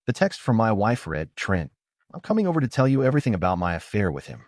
The text from my wife read, "Trent, I'm coming over to tell you everything about my affair with him.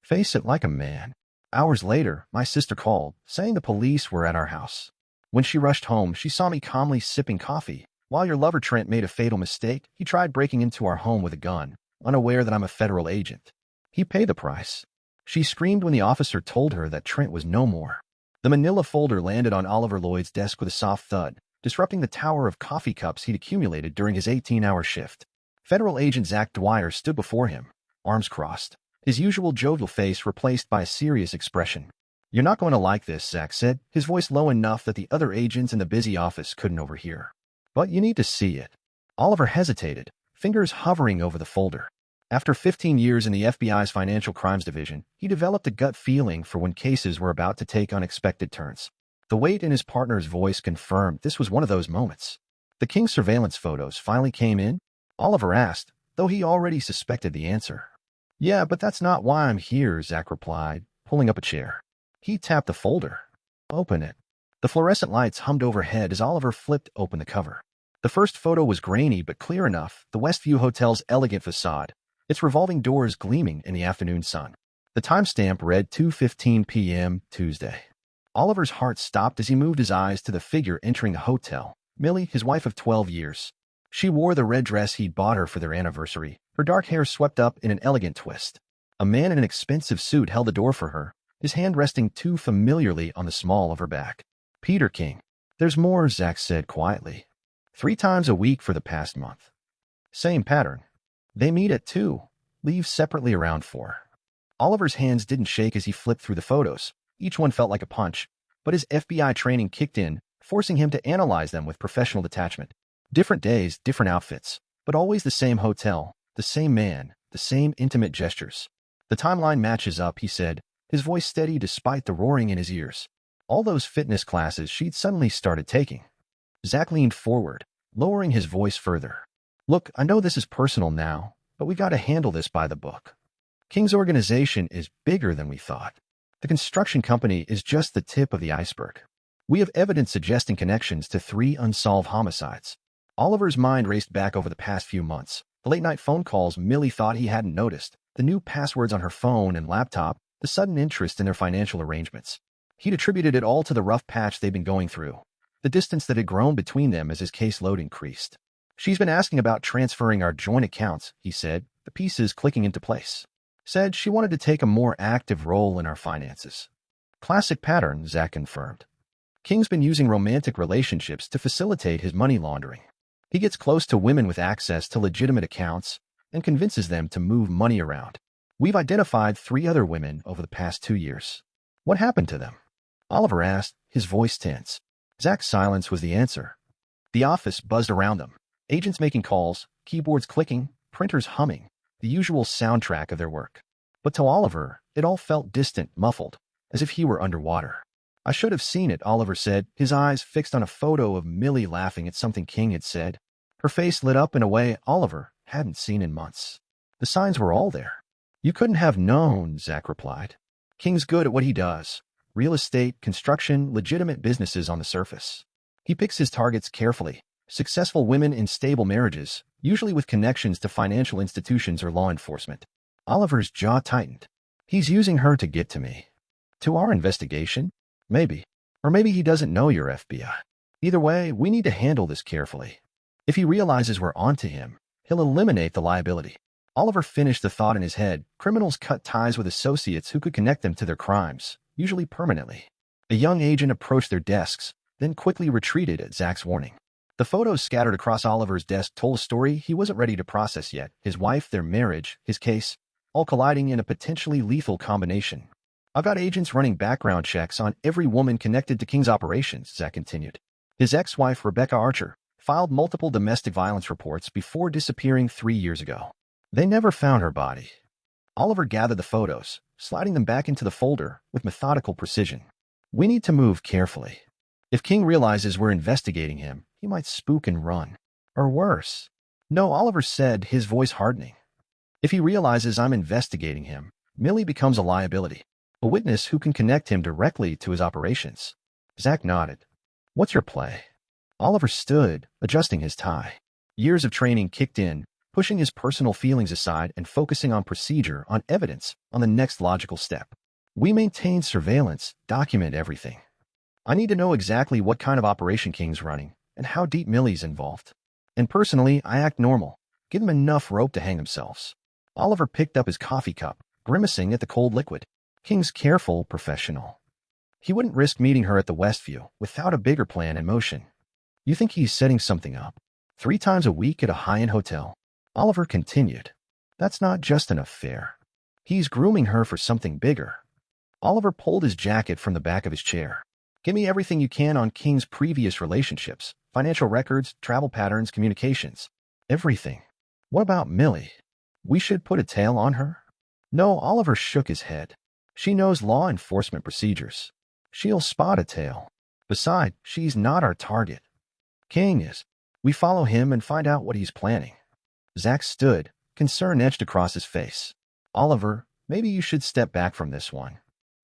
Face it like a man." Hours later, my sister called, saying the police were at our house. When she rushed home, she saw me calmly sipping coffee. "While your lover Trent made a fatal mistake, he tried breaking into our home with a gun, unaware that I'm a federal agent. He paid the price." She screamed when the officer told her that Trent was no more. The manila folder landed on Oliver Lloyd's desk with a soft thud, disrupting the tower of coffee cups he'd accumulated during his 18-hour shift. Federal Agent Zach Dwyer stood before him, arms crossed, his usual jovial face replaced by a serious expression. "You're not going to like this," Zach said, his voice low enough that the other agents in the busy office couldn't overhear. "But you need to see it." Oliver hesitated, fingers hovering over the folder. After 15 years in the FBI's Financial Crimes Division, he developed a gut feeling for when cases were about to take unexpected turns. The weight in his partner's voice confirmed this was one of those moments. "The King's surveillance photos finally came in?" Oliver asked, though he already suspected the answer. "Yeah, but that's not why I'm here," Zach replied, pulling up a chair. He tapped the folder. "Open it." The fluorescent lights hummed overhead as Oliver flipped open the cover. The first photo was grainy but clear enough, the Westview Hotel's elegant facade, its revolving doors gleaming in the afternoon sun. The timestamp read 2:15 p.m. Tuesday. Oliver's heart stopped as he moved his eyes to the figure entering the hotel, Millie, his wife of 12 years. She wore the red dress he'd bought her for their anniversary, her dark hair swept up in an elegant twist. A man in an expensive suit held the door for her, his hand resting too familiarly on the small of her back. "Peter King." "There's more," Zach said quietly. "3 times a week for the past month. Same pattern. They meet at 2, leave separately around 4. Oliver's hands didn't shake as he flipped through the photos. Each one felt like a punch, but his FBI training kicked in, forcing him to analyze them with professional detachment. Different days, different outfits, but always the same hotel, the same man, the same intimate gestures. "The timeline matches up," he said, his voice steady despite the roaring in his ears. "All those fitness classes she'd suddenly started taking." Zach leaned forward, lowering his voice further. "Look, I know this is personal now, but we got to handle this by the book. King's organization is bigger than we thought. The construction company is just the tip of the iceberg. We have evidence suggesting connections to 3 unsolved homicides." Oliver's mind raced back over the past few months. The late-night phone calls Millie thought he hadn't noticed, the new passwords on her phone and laptop, the sudden interest in their financial arrangements. He'd attributed it all to the rough patch they'd been going through, the distance that had grown between them as his caseload increased. "She's been asking about transferring our joint accounts," he said, the pieces clicking into place. "Said she wanted to take a more active role in our finances." "Classic pattern," Zach confirmed. "King's been using romantic relationships to facilitate his money laundering. He gets close to women with access to legitimate accounts and convinces them to move money around. We've identified 3 other women over the past 2 years." "What happened to them?" Oliver asked, his voice tense. Zach's silence was the answer. The office buzzed around them, agents making calls, keyboards clicking, printers humming, the usual soundtrack of their work. But to Oliver, it all felt distant, muffled, as if he were underwater. "I should have seen it," Oliver said, his eyes fixed on a photo of Millie laughing at something King had said. Her face lit up in a way Oliver hadn't seen in months. "The signs were all there." "You couldn't have known," Zach replied. "King's good at what he does. Real estate, construction, legitimate businesses on the surface. He picks his targets carefully. Successful women in stable marriages, usually with connections to financial institutions or law enforcement." Oliver's jaw tightened. "He's using her to get to me. To our investigation? Maybe. Or maybe he doesn't know you're FBI. Either way, we need to handle this carefully. If he realizes we're onto him, he'll eliminate the liability." Oliver finished the thought in his head. Criminals cut ties with associates who could connect them to their crimes, usually permanently. A young agent approached their desks, then quickly retreated at Zach's warning. The photos scattered across Oliver's desk told a story he wasn't ready to process yet. His wife, their marriage, his case, all colliding in a potentially lethal combination. "I've got agents running background checks on every woman connected to King's operations," Zach continued. His ex-wife, Rebecca Archer, filed multiple domestic violence reports before disappearing 3 years ago. They never found her body. Oliver gathered the photos, sliding them back into the folder with methodical precision. "We need to move carefully. If King realizes we're investigating him, he might spook and run. Or worse." "No," Oliver said, his voice hardening. "If he realizes I'm investigating him, Millie becomes a liability. A witness who can connect him directly to his operations." Zach nodded. "What's your play?" Oliver stood, adjusting his tie. Years of training kicked in, pushing his personal feelings aside and focusing on procedure, on evidence, on the next logical step. We maintain surveillance, document everything. I need to know exactly what kind of operation King's running and how deep Millie's involved. And personally, I act normal. Give them enough rope to hang themselves. Oliver picked up his coffee cup, grimacing at the cold liquid. King's careful, professional. He wouldn't risk meeting her at the Westview without a bigger plan in motion. You think he's setting something up? 3 times a week at a high-end hotel? Oliver continued. That's not just an affair. He's grooming her for something bigger. Oliver pulled his jacket from the back of his chair. Give me everything you can on King's previous relationships, financial records, travel patterns, communications. Everything. What about Millie? We should put a tail on her? No, Oliver shook his head. She knows law enforcement procedures. She'll spot a tail. Besides, she's not our target. King is. We follow him and find out what he's planning. Zach stood, concern etched across his face. Oliver, maybe you should step back from this one.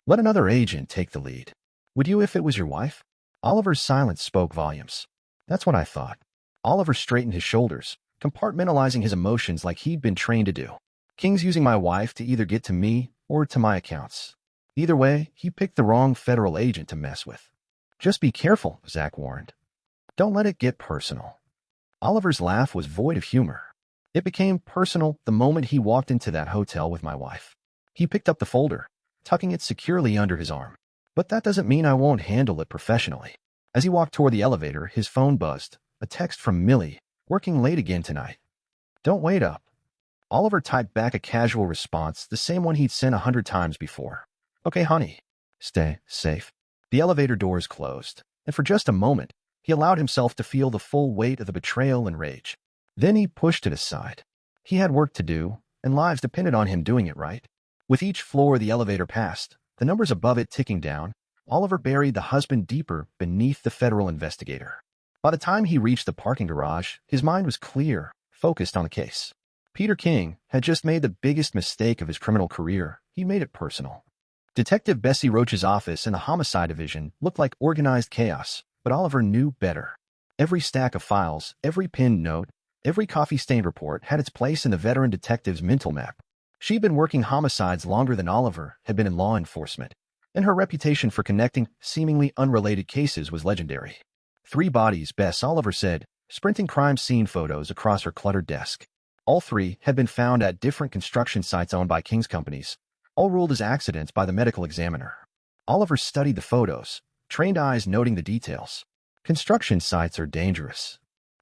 Let another agent take the lead. Would you if it was your wife? Oliver's silence spoke volumes. That's what I thought. Oliver straightened his shoulders, compartmentalizing his emotions like he'd been trained to do. King's using my wife to either get to me or to my accounts. Either way, he picked the wrong federal agent to mess with. Just be careful, Zach warned. Don't let it get personal. Oliver's laugh was void of humor. It became personal the moment he walked into that hotel with my wife. He picked up the folder, tucking it securely under his arm. But that doesn't mean I won't handle it professionally. As he walked toward the elevator, his phone buzzed. A text from Millie, working late again tonight. Don't wait up. Oliver typed back a casual response, the same one he'd sent 100 times before. Okay, honey. Stay safe. The elevator doors closed, and for just a moment, he allowed himself to feel the full weight of the betrayal and rage. Then he pushed it aside. He had work to do, and lives depended on him doing it right. With each floor the elevator passed, the numbers above it ticking down, Oliver buried the husband deeper beneath the federal investigator. By the time he reached the parking garage, his mind was clear, focused on the case. Peter King had just made the biggest mistake of his criminal career. He made it personal. Detective Bessie Roach's office in the homicide division looked like organized chaos, but Oliver knew better. Every stack of files, every pinned note, every coffee-stained report had its place in the veteran detective's mental map. She'd been working homicides longer than Oliver had been in law enforcement, and her reputation for connecting seemingly unrelated cases was legendary. 3 bodies, Bess, Oliver said, sprinting crime scene photos across her cluttered desk. All 3 had been found at different construction sites owned by King's companies, all ruled as accidents by the medical examiner. Oliver studied the photos, trained eyes noting the details. Construction sites are dangerous.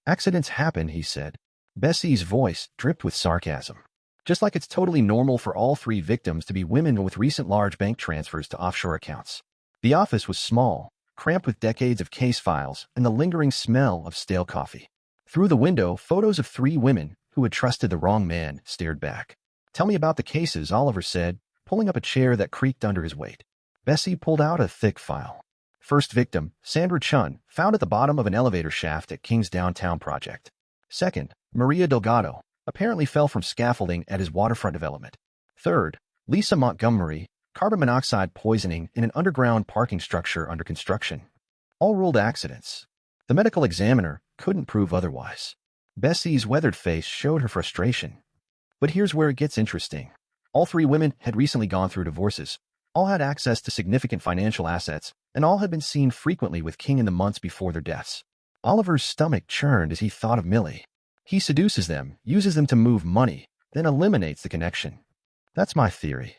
Accidents happen, he said. Bessie's voice dripped with sarcasm. Just like it's totally normal for all 3 victims to be women with recent large bank transfers to offshore accounts. The office was small, cramped with decades of case files and the lingering smell of stale coffee. Through the window, photos of 3 women who had trusted the wrong man stared back. Tell me about the cases, Oliver said, pulling up a chair that creaked under his weight. Bessie pulled out a thick file. First victim, Sandra Chun, found at the bottom of an elevator shaft at King's downtown project. Second, Maria Delgado, apparently fell from scaffolding at his waterfront development. Third, Lisa Montgomery, carbon monoxide poisoning in an underground parking structure under construction. All ruled accidents. The medical examiner couldn't prove otherwise. Bessie's weathered face showed her frustration. But here's where it gets interesting. All 3 women had recently gone through divorces. All had access to significant financial assets, and all had been seen frequently with King in the months before their deaths. Oliver's stomach churned as he thought of Millie. He seduces them, uses them to move money, then eliminates the connection. That's my theory.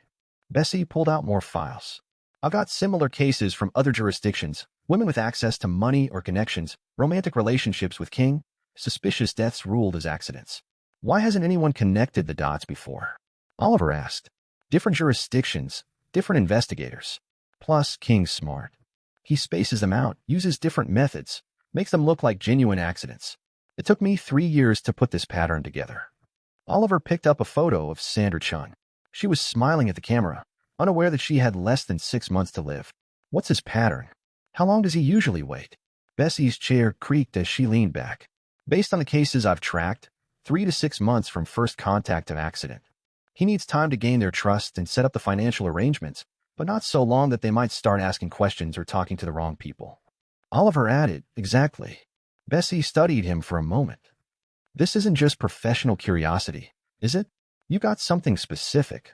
Bessie pulled out more files. I've got similar cases from other jurisdictions, women with access to money or connections, romantic relationships with King, suspicious deaths ruled as accidents. Why hasn't anyone connected the dots before? Oliver asked. Different jurisdictions, different investigators. Plus, King's smart. He spaces them out, uses different methods, makes them look like genuine accidents. It took me 3 years to put this pattern together. Oliver picked up a photo of Sandra Chun. She was smiling at the camera, unaware that she had less than 6 months to live. What's his pattern? How long does he usually wait? Bessie's chair creaked as she leaned back. Based on the cases I've tracked, 3 to 6 months from first contact to accident. He needs time to gain their trust and set up the financial arrangements, but not so long that they might start asking questions or talking to the wrong people. Oliver added, exactly. Bessie studied him for a moment. This isn't just professional curiosity, is it? You got something specific.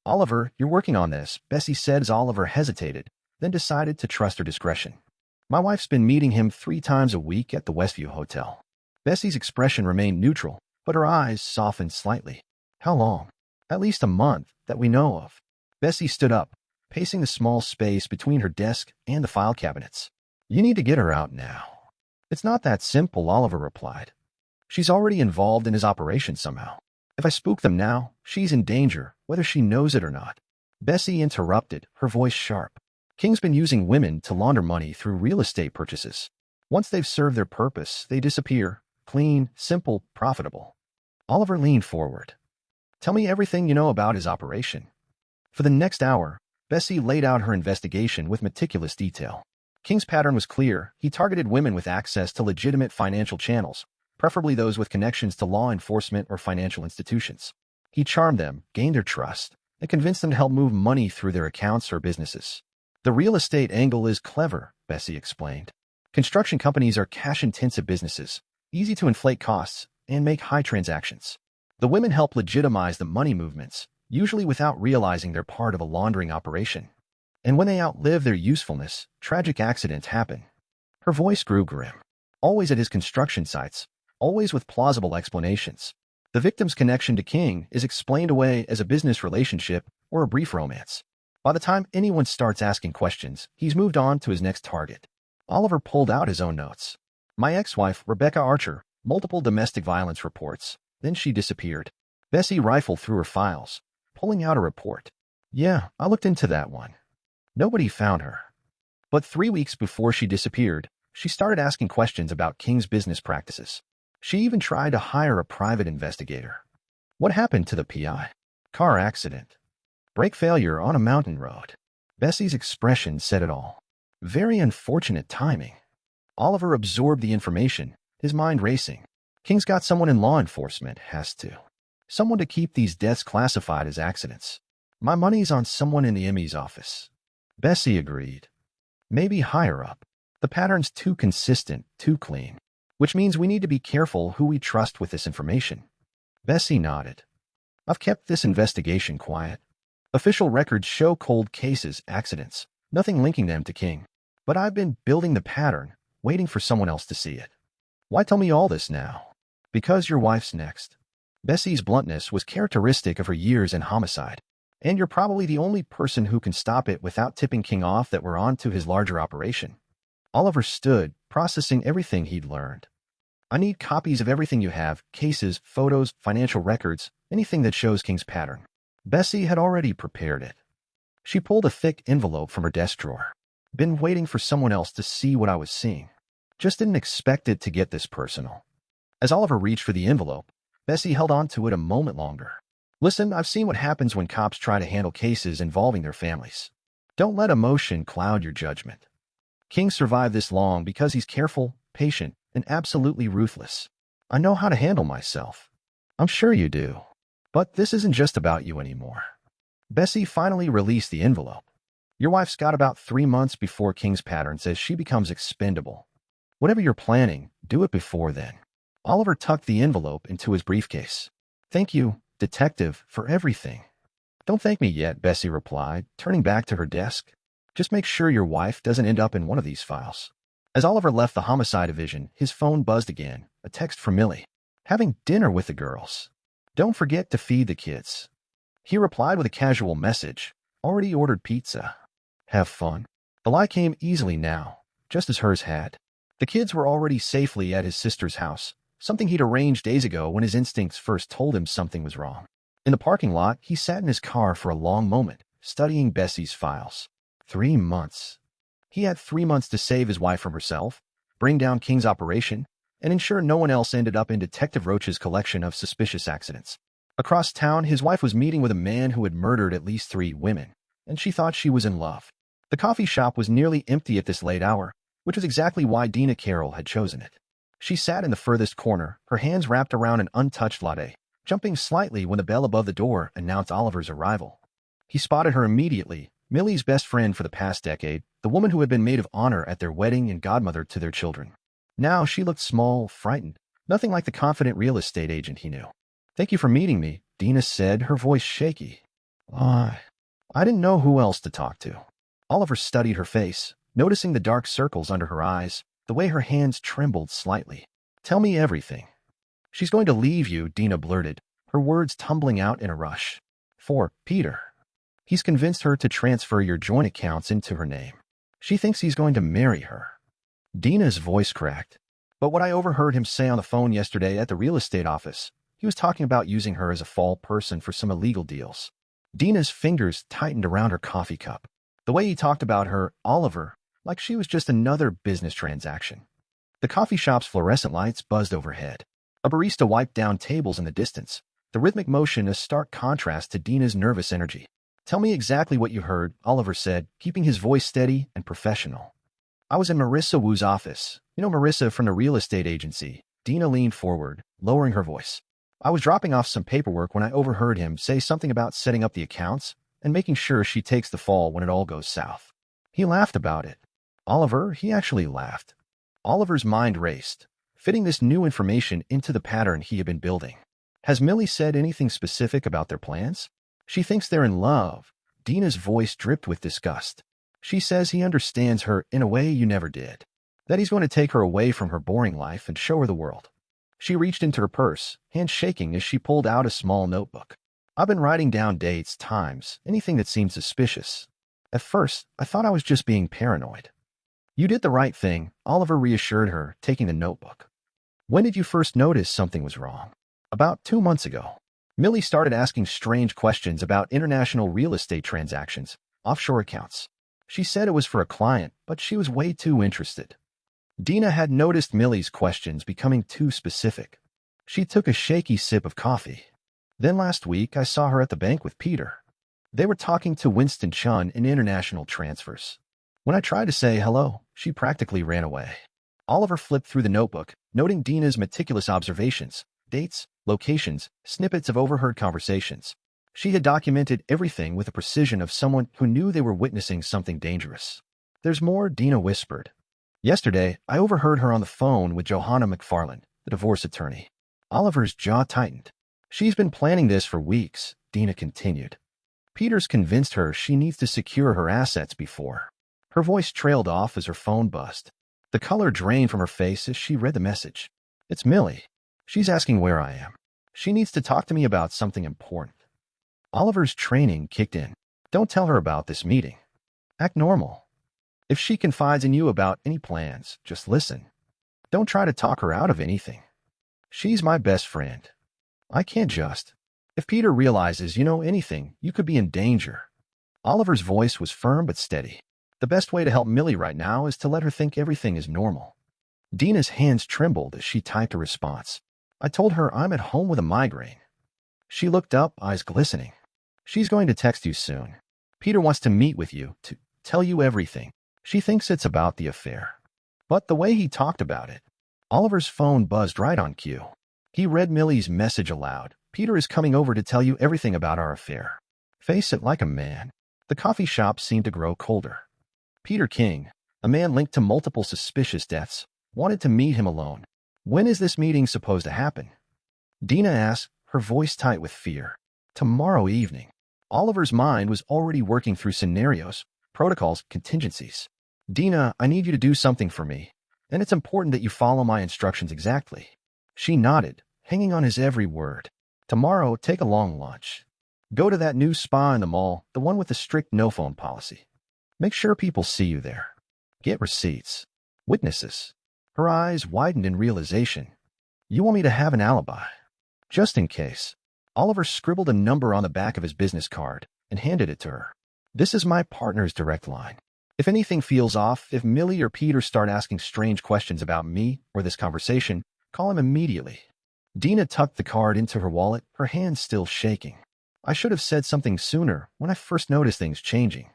Oliver, you're working on this, Bessie said as Oliver hesitated, then decided to trust her discretion. My wife's been meeting him 3 times a week at the Westview Hotel. Bessie's expression remained neutral, but her eyes softened slightly. How long? At least a month, that we know of. Bessie stood up, pacing the small space between her desk and the file cabinets. You need to get her out now. It's not that simple, Oliver replied. She's already involved in his operation somehow. If I spook them now, she's in danger, whether she knows it or not. Bessie interrupted, her voice sharp. King's been using women to launder money through real estate purchases. Once they've served their purpose, they disappear. Clean, simple, profitable. Oliver leaned forward. Tell me everything you know about his operation. For the next hour, Bessie laid out her investigation with meticulous detail. King's pattern was clear. He targeted women with access to legitimate financial channels, preferably those with connections to law enforcement or financial institutions. He charmed them, gained their trust, and convinced them to help move money through their accounts or businesses. The real estate angle is clever, Bessie explained. Construction companies are cash-intensive businesses, easy to inflate costs and make high transactions. The women help legitimize the money movements, usually without realizing they're part of a laundering operation. And when they outlive their usefulness, tragic accidents happen. Her voice grew grim. Always at his construction sites, always with plausible explanations. The victim's connection to King is explained away as a business relationship or a brief romance. By the time anyone starts asking questions, he's moved on to his next target. Oliver pulled out his own notes. My ex-wife, Rebecca Archer, multiple domestic violence reports. Then she disappeared. Bessie rifled through her files, pulling out a report. Yeah, I looked into that one. Nobody found her. But 3 weeks before she disappeared, she started asking questions about King's business practices. She even tried to hire a private investigator. What happened to the PI? Car accident. Brake failure on a mountain road. Bessie's expression said it all. Very unfortunate timing. Oliver absorbed the information, his mind racing. King's got someone in law enforcement, has to. Someone to keep these deaths classified as accidents. My money's on someone in the ME's office. Bessie agreed. Maybe higher up. The pattern's too consistent, too clean. Which means we need to be careful who we trust with this information. Bessie nodded. I've kept this investigation quiet. Official records show cold cases, accidents, nothing linking them to King. But I've been building the pattern, waiting for someone else to see it. Why tell me all this now? Because your wife's next. Bessie's bluntness was characteristic of her years in homicide. And you're probably the only person who can stop it without tipping King off that we're on to his larger operation. Oliver stood, processing everything he'd learned. I need copies of everything you have, cases, photos, financial records, anything that shows King's pattern. Bessie had already prepared it. She pulled a thick envelope from her desk drawer. Been waiting for someone else to see what I was seeing. Just didn't expect it to get this personal. As Oliver reached for the envelope, Bessie held on to it a moment longer. Listen, I've seen what happens when cops try to handle cases involving their families. Don't let emotion cloud your judgment. King survived this long because he's careful, patient, and absolutely ruthless. I know how to handle myself. I'm sure you do. But this isn't just about you anymore. Bessie finally released the envelope. Your wife's got about 3 months before King's pattern says she becomes expendable. Whatever you're planning, do it before then. Oliver tucked the envelope into his briefcase. Thank you, detective, for everything. Don't thank me yet, Bessie replied, turning back to her desk. Just make sure your wife doesn't end up in one of these files. As Oliver left the homicide division, his phone buzzed again, a text from Millie. Having dinner with the girls. Don't forget to feed the kids. He replied with a casual message. Already ordered pizza. Have fun. The lie came easily now, just as hers had. The kids were already safely at his sister's house, something he'd arranged days ago when his instincts first told him something was wrong. In the parking lot, he sat in his car for a long moment, studying Bessie's files. 3 months. He had 3 months to save his wife from herself, bring down King's operation, and ensure no one else ended up in Detective Roach's collection of suspicious accidents. Across town, his wife was meeting with a man who had murdered at least 3 women, and she thought she was in love. The coffee shop was nearly empty at this late hour, which was exactly why Dina Carroll had chosen it. She sat in the furthest corner, her hands wrapped around an untouched latte, jumping slightly when the bell above the door announced Oliver's arrival. He spotted her immediately, Millie's best friend for the past decade, the woman who had been maid of honor at their wedding and godmother to their children. Now she looked small, frightened, Nothing like the confident real estate agent he knew. "Thank you for meeting me," Dina said, her voice shaky. I didn't know who else to talk to. Oliver studied her face, noticing the dark circles under her eyes, the way her hands trembled slightly. "Tell me everything." "She's going to leave you," Dina blurted, her words tumbling out in a rush. "For Peter. He's convinced her to transfer your joint accounts into her name. She thinks he's going to marry her." Dina's voice cracked. "But what I overheard him say on the phone yesterday at the real estate office, he was talking about using her as a fall person for some illegal deals." Dina's fingers tightened around her coffee cup. The way he talked about her, Oliver, like she was just another business transaction. The coffee shop's fluorescent lights buzzed overhead. A barista wiped down tables in the distance, the rhythmic motion a stark contrast to Dina's nervous energy. "Tell me exactly what you heard," Oliver said, keeping his voice steady and professional. "I was in Marissa Wu's office. You know Marissa from the real estate agency." Dina leaned forward, lowering her voice. "I was dropping off some paperwork when I overheard him say something about setting up the accounts and making sure she takes the fall when it all goes south." He laughed about it. Oliver, he actually laughed. Oliver's mind raced, fitting this new information into the pattern he had been building. "Has Millie said anything specific about their plans?" "She thinks they're in love." Dina's voice dripped with disgust. "She says he understands her in a way you never did. That he's going to take her away from her boring life and show her the world." She reached into her purse, hand shaking as she pulled out a small notebook. "I've been writing down dates, times, anything that seemed suspicious. At first, I thought I was just being paranoid." "You did the right thing," Oliver reassured her, taking the notebook. "When did you first notice something was wrong?" "About 2 months ago. Millie started asking strange questions about international real estate transactions, offshore accounts. She said it was for a client, but she was way too interested." Dina had noticed Millie's questions becoming too specific. She took a shaky sip of coffee. "Then last week I saw her at the bank with Peter. They were talking to Winston Chun in international transfers. When I tried to say hello, she practically ran away." Oliver flipped through the notebook, noting Dina's meticulous observations, dates, locations, snippets of overheard conversations. She had documented everything with the precision of someone who knew they were witnessing something dangerous. "There's more," Dina whispered. "Yesterday, I overheard her on the phone with Johanna McFarland, the divorce attorney." Oliver's jaw tightened. "She's been planning this for weeks," Dina continued. "Peter's convinced her she needs to secure her assets before." Her voice trailed off as her phone buzzed. The color drained from her face as she read the message. "It's Millie. She's asking where I am. She needs to talk to me about something important." Oliver's training kicked in. "Don't tell her about this meeting. Act normal. If she confides in you about any plans, just listen. Don't try to talk her out of anything. She's my best friend. I can't just. If Peter realizes you know anything, you could be in danger." Oliver's voice was firm but steady. "The best way to help Millie right now is to let her think everything is normal." Dina's hands trembled as she typed a response. "I told her I'm at home with a migraine." She looked up, eyes glistening. "She's going to text you soon. Peter wants to meet with you, to tell you everything. She thinks it's about the affair. But the way he talked about it." Oliver's phone buzzed right on cue. He read Millie's message aloud. "Peter is coming over to tell you everything about our affair. Face it like a man." The coffee shop seemed to grow colder. Peter King, a man linked to multiple suspicious deaths, wanted to meet him alone. "When is this meeting supposed to happen?" Dina asked, her voice tight with fear. "Tomorrow evening." Oliver's mind was already working through scenarios, protocols, contingencies. "Dina, I need you to do something for me, and it's important that you follow my instructions exactly." She nodded, hanging on his every word. "Tomorrow, take a long lunch. Go to that new spa in the mall, the one with the strict no-phone policy. Make sure people see you there. Get receipts. Witnesses." Her eyes widened in realization. "You want me to have an alibi?" "Just in case." Oliver scribbled a number on the back of his business card and handed it to her. "This is my partner's direct line. If anything feels off, if Millie or Peter start asking strange questions about me or this conversation, call him immediately." Dina tucked the card into her wallet, her hands still shaking. "I should have said something sooner when I first noticed things changing."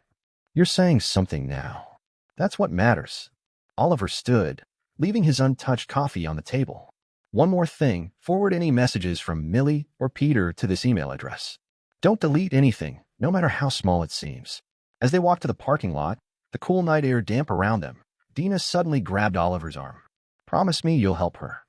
"You're saying something now. That's what matters." Oliver stood, leaving his untouched coffee on the table. "One more thing, forward any messages from Millie or Peter to this email address. Don't delete anything, no matter how small it seems." As they walked to the parking lot, the cool night air damp around them, Dina suddenly grabbed Oliver's arm. "Promise me you'll help her."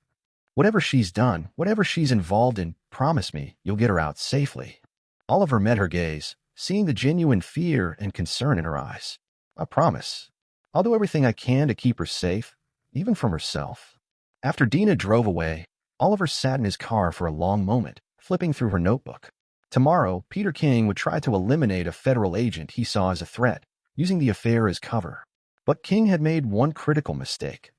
Whatever she's done, whatever she's involved in, promise me you'll get her out safely. Oliver met her gaze, seeing the genuine fear and concern in her eyes. I promise. I'll do everything I can to keep her safe, even from herself. After Dina drove away, Oliver sat in his car for a long moment, flipping through her notebook. Tomorrow, Peter King would try to eliminate a federal agent he saw as a threat, using the affair as cover. But King had made one critical mistake.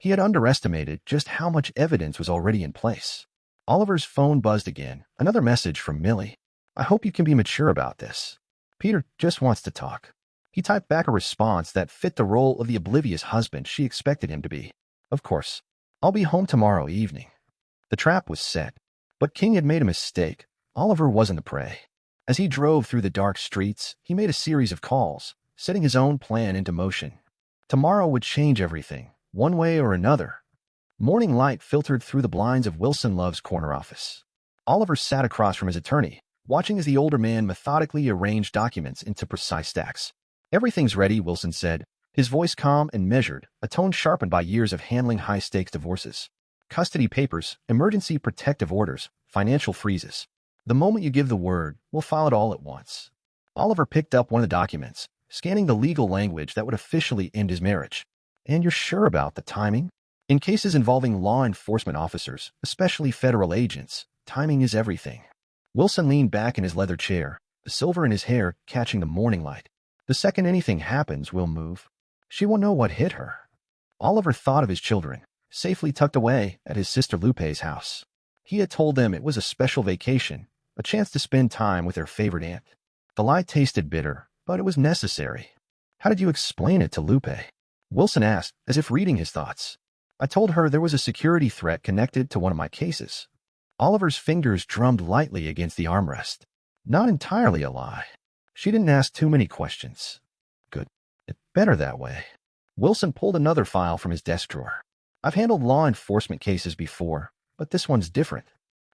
He had underestimated just how much evidence was already in place. Oliver's phone buzzed again, another message from Millie. I hope you can be mature about this. Peter just wants to talk. He typed back a response that fit the role of the oblivious husband she expected him to be. Of course, I'll be home tomorrow evening. The trap was set, but King had made a mistake. Oliver wasn't the prey. As he drove through the dark streets, he made a series of calls, setting his own plan into motion. Tomorrow would change everything, one way or another. Morning light filtered through the blinds of Wilson Love's corner office. Oliver sat across from his attorney, watching as the older man methodically arranged documents into precise stacks. Everything's ready, Wilson said, his voice calm and measured, a tone sharpened by years of handling high-stakes divorces. Custody papers, emergency protective orders, financial freezes. The moment you give the word, we'll file it all at once. Oliver picked up one of the documents, scanning the legal language that would officially end his marriage. And you're sure about the timing? In cases involving law enforcement officers, especially federal agents, timing is everything. Wilson leaned back in his leather chair, the silver in his hair catching the morning light. The second anything happens, we'll move. She won't know what hit her. Oliver thought of his children, safely tucked away at his sister Lupe's house. He had told them it was a special vacation, a chance to spend time with their favorite aunt. The lie tasted bitter, but it was necessary. How did you explain it to Lupe? Wilson asked, as if reading his thoughts. I told her there was a security threat connected to one of my cases. Oliver's fingers drummed lightly against the armrest. Not entirely a lie. She didn't ask too many questions. Good. It's better that way. Wilson pulled another file from his desk drawer. I've handled law enforcement cases before, but this one's different.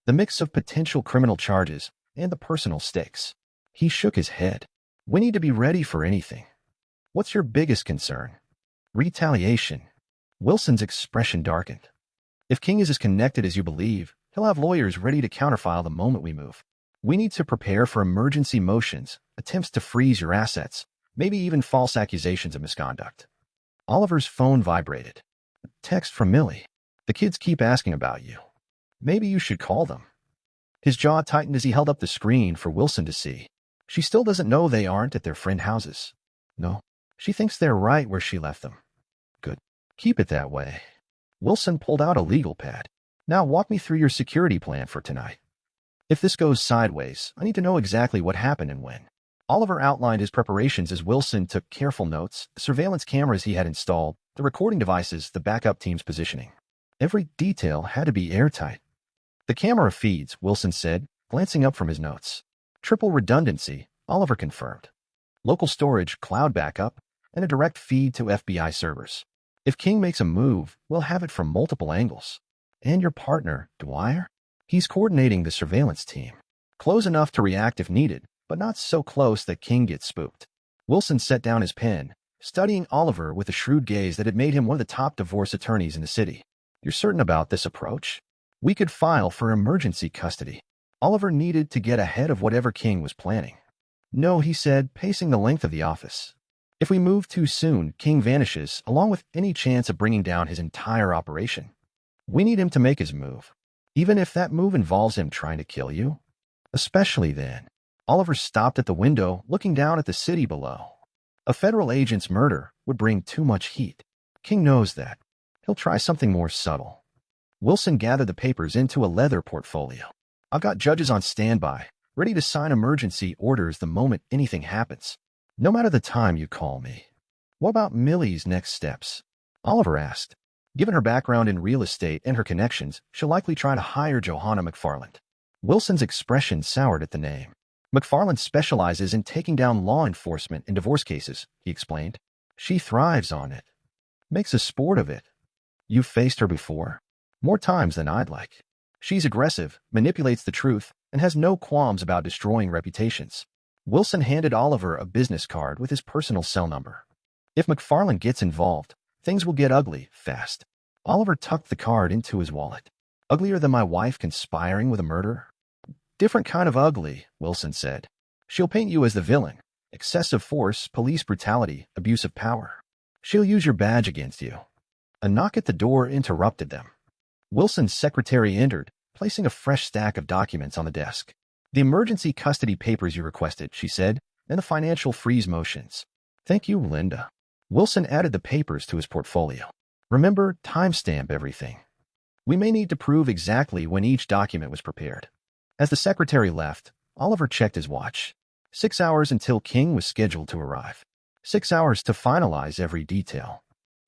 The mix of potential criminal charges and the personal stakes. He shook his head. We need to be ready for anything. What's your biggest concern? Retaliation. Wilson's expression darkened. If King is as connected as you believe, he'll have lawyers ready to counterfile the moment we move. We need to prepare for emergency motions, attempts to freeze your assets, maybe even false accusations of misconduct. Oliver's phone vibrated. A text from Millie. The kids keep asking about you. Maybe you should call them. His jaw tightened as he held up the screen for Wilson to see. She still doesn't know they aren't at their friend houses. No, she thinks they're right where she left them. Good. Keep it that way. Wilson pulled out a legal pad. Now walk me through your security plan for tonight. If this goes sideways, I need to know exactly what happened and when. Oliver outlined his preparations as Wilson took careful notes, the surveillance cameras he had installed, the recording devices, the backup team's positioning. Every detail had to be airtight. The camera feeds, Wilson said, glancing up from his notes. Triple redundancy, Oliver confirmed. Local storage, cloud backup, and a direct feed to FBI servers. If King makes a move, we'll have it from multiple angles. And your partner, Dwyer? He's coordinating the surveillance team. Close enough to react if needed, but not so close that King gets spooked. Wilson set down his pen, studying Oliver with a shrewd gaze that had made him one of the top divorce attorneys in the city. You're certain about this approach? We could file for emergency custody. Oliver needed to get ahead of whatever King was planning. No, he said, pacing the length of the office. If we move too soon, King vanishes, along with any chance of bringing down his entire operation. We need him to make his move. Even if that move involves him trying to kill you? Especially then. Oliver stopped at the window, looking down at the city below. A federal agent's murder would bring too much heat. King knows that. He'll try something more subtle. Wilson gathered the papers into a leather portfolio. I've got judges on standby, ready to sign emergency orders the moment anything happens. No matter the time you call me. What about Millie's next steps? Oliver asked. Given her background in real estate and her connections, she'll likely try to hire Johanna McFarland. Wilson's expression soured at the name. McFarland specializes in taking down law enforcement in divorce cases, he explained. She thrives on it. Makes a sport of it. You've faced her before. More times than I'd like. She's aggressive, manipulates the truth, and has no qualms about destroying reputations. Wilson handed Oliver a business card with his personal cell number. If McFarland gets involved, things will get ugly fast. Oliver tucked the card into his wallet. Uglier than my wife conspiring with a murderer? Different kind of ugly, Wilson said. She'll paint you as the villain. Excessive force, police brutality, abuse of power. She'll use your badge against you. A knock at the door interrupted them. Wilson's secretary entered, placing a fresh stack of documents on the desk. The emergency custody papers you requested, she said, and the financial freeze motions. Thank you, Linda. Wilson added the papers to his portfolio. Remember, timestamp everything. We may need to prove exactly when each document was prepared. As the secretary left, Oliver checked his watch. 6 hours until King was scheduled to arrive. 6 hours to finalize every detail.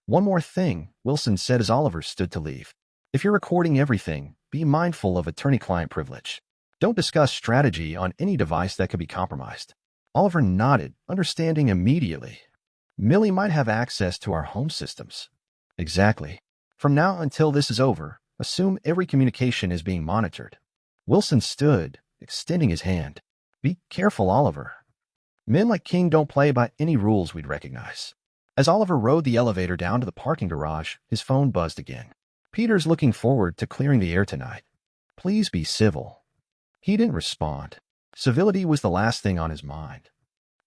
One more thing, Wilson said as Oliver stood to leave. If you're recording everything, be mindful of attorney-client privilege. Don't discuss strategy on any device that could be compromised. Oliver nodded, understanding immediately. Millie might have access to our home systems. Exactly. From now until this is over, assume every communication is being monitored. Wilson stood, extending his hand. Be careful, Oliver. Men like King don't play by any rules we'd recognize. As Oliver rode the elevator down to the parking garage, his phone buzzed again. Peter's looking forward to clearing the air tonight. Please be civil. He didn't respond. Civility was the last thing on his mind.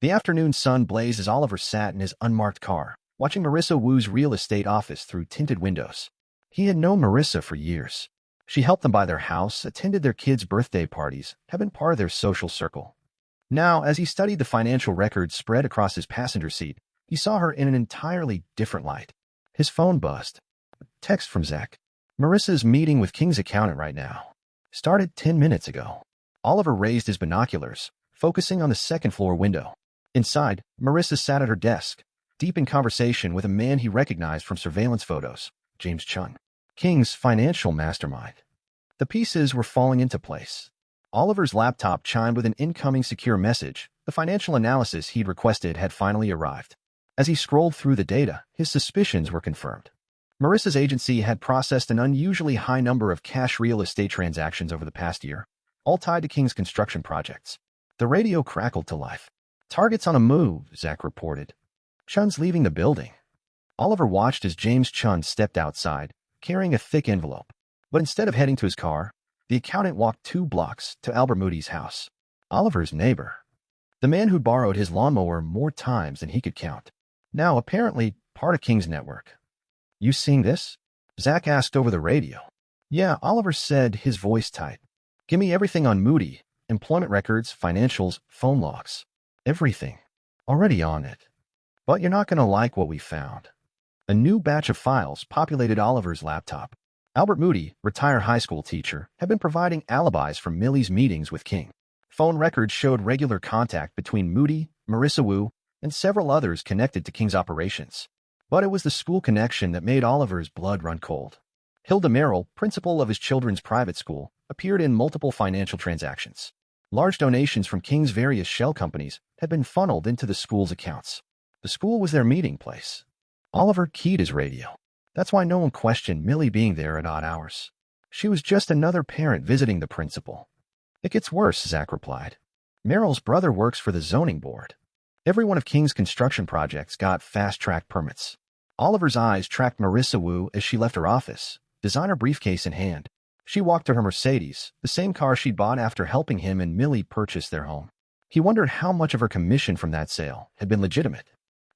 The afternoon sun blazed as Oliver sat in his unmarked car, watching Marissa Wu's real estate office through tinted windows. He had known Marissa for years. She helped them buy their house, attended their kids' birthday parties, had been part of their social circle. Now, as he studied the financial records spread across his passenger seat, he saw her in an entirely different light. His phone buzzed. A text from Zach. Marissa's meeting with King's accountant right now. Started 10 minutes ago. Oliver raised his binoculars, focusing on the second-floor window. Inside, Marissa sat at her desk, deep in conversation with a man he recognized from surveillance photos, James Chun, King's financial mastermind. The pieces were falling into place. Oliver's laptop chimed with an incoming secure message. The financial analysis he'd requested had finally arrived. As he scrolled through the data, his suspicions were confirmed. Marissa's agency had processed an unusually high number of cash real estate transactions over the past year, all tied to King's construction projects. The radio crackled to life. Target's on a move, Zach reported. Chun's leaving the building. Oliver watched as James Chun stepped outside, carrying a thick envelope. But instead of heading to his car, the accountant walked 2 blocks to Albert Moody's house. Oliver's neighbor. The man who'd borrowed his lawnmower more times than he could count. Now apparently part of King's network. You seeing this? Zach asked over the radio. Yeah, Oliver said, his voice tight. Give me everything on Moody. Employment records, financials, phone logs. Everything. Already on it. But you're not going to like what we found. A new batch of files populated Oliver's laptop. Albert Moody, retired high school teacher, had been providing alibis from Millie's meetings with King. Phone records showed regular contact between Moody, Marissa Wu, and several others connected to King's operations. But it was the school connection that made Oliver's blood run cold. Hilda Merrill, principal of his children's private school, appeared in multiple financial transactions. Large donations from King's various shell companies had been funneled into the school's accounts. The school was their meeting place. Oliver keyed his radio. That's why no one questioned Millie being there at odd hours. She was just another parent visiting the principal. It gets worse, Zach replied. Merrill's brother works for the zoning board. Every one of King's construction projects got fast-track permits. Oliver's eyes tracked Marissa Wu as she left her office, designer briefcase in hand. She walked to her Mercedes, the same car she'd bought after helping him and Millie purchase their home. He wondered how much of her commission from that sale had been legitimate.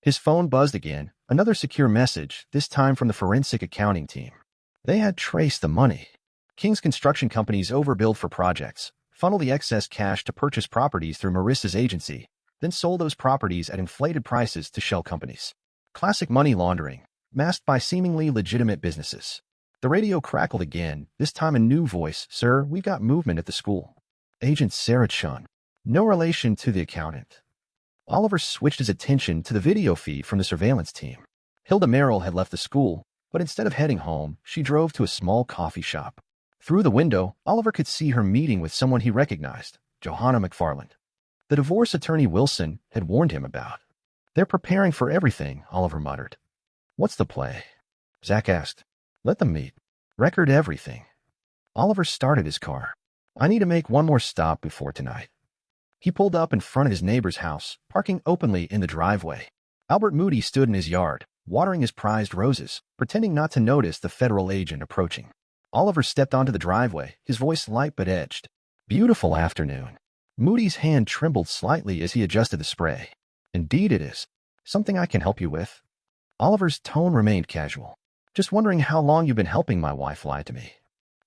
His phone buzzed again, another secure message, this time from the forensic accounting team. They had traced the money. King's construction companies overbilled for projects, funneled the excess cash to purchase properties through Marissa's agency, then sold those properties at inflated prices to shell companies. Classic money laundering, masked by seemingly legitimate businesses. The radio crackled again, this time a new voice. Sir, we've got movement at the school. Agent Sarah Chun. No relation to the accountant. Oliver switched his attention to the video feed from the surveillance team. Hilda Merrill had left the school, but instead of heading home, she drove to a small coffee shop. Through the window, Oliver could see her meeting with someone he recognized, Johanna McFarland. The divorce attorney Wilson had warned him about. They're preparing for everything, Oliver muttered. What's the play? Zach asked. Let them meet. Record everything. Oliver started his car. I need to make one more stop before tonight. He pulled up in front of his neighbor's house, parking openly in the driveway. Albert Moody stood in his yard, watering his prized roses, pretending not to notice the federal agent approaching. Oliver stepped onto the driveway, his voice light but edged. Beautiful afternoon. Moody's hand trembled slightly as he adjusted the spray. Indeed it is. Something I can help you with? Oliver's tone remained casual. Just wondering how long you've been helping my wife lie to me.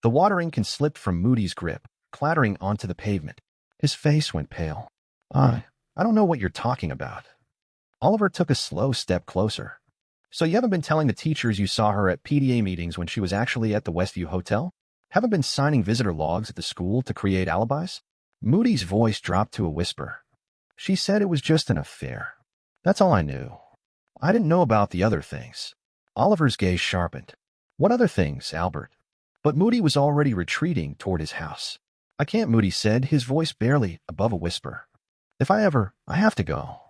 The water ink slipped from Moody's grip, clattering onto the pavement. His face went pale. I don't know what you're talking about. Oliver took a slow step closer. So you haven't been telling the teachers you saw her at PTA meetings when she was actually at the Westview Hotel? Haven't been signing visitor logs at the school to create alibis? Moody's voice dropped to a whisper. She said it was just an affair. That's all I knew. I didn't know about the other things. Oliver's gaze sharpened. What other things, Albert? But Moody was already retreating toward his house. I can't, Moody said, his voice barely above a whisper. I have to go.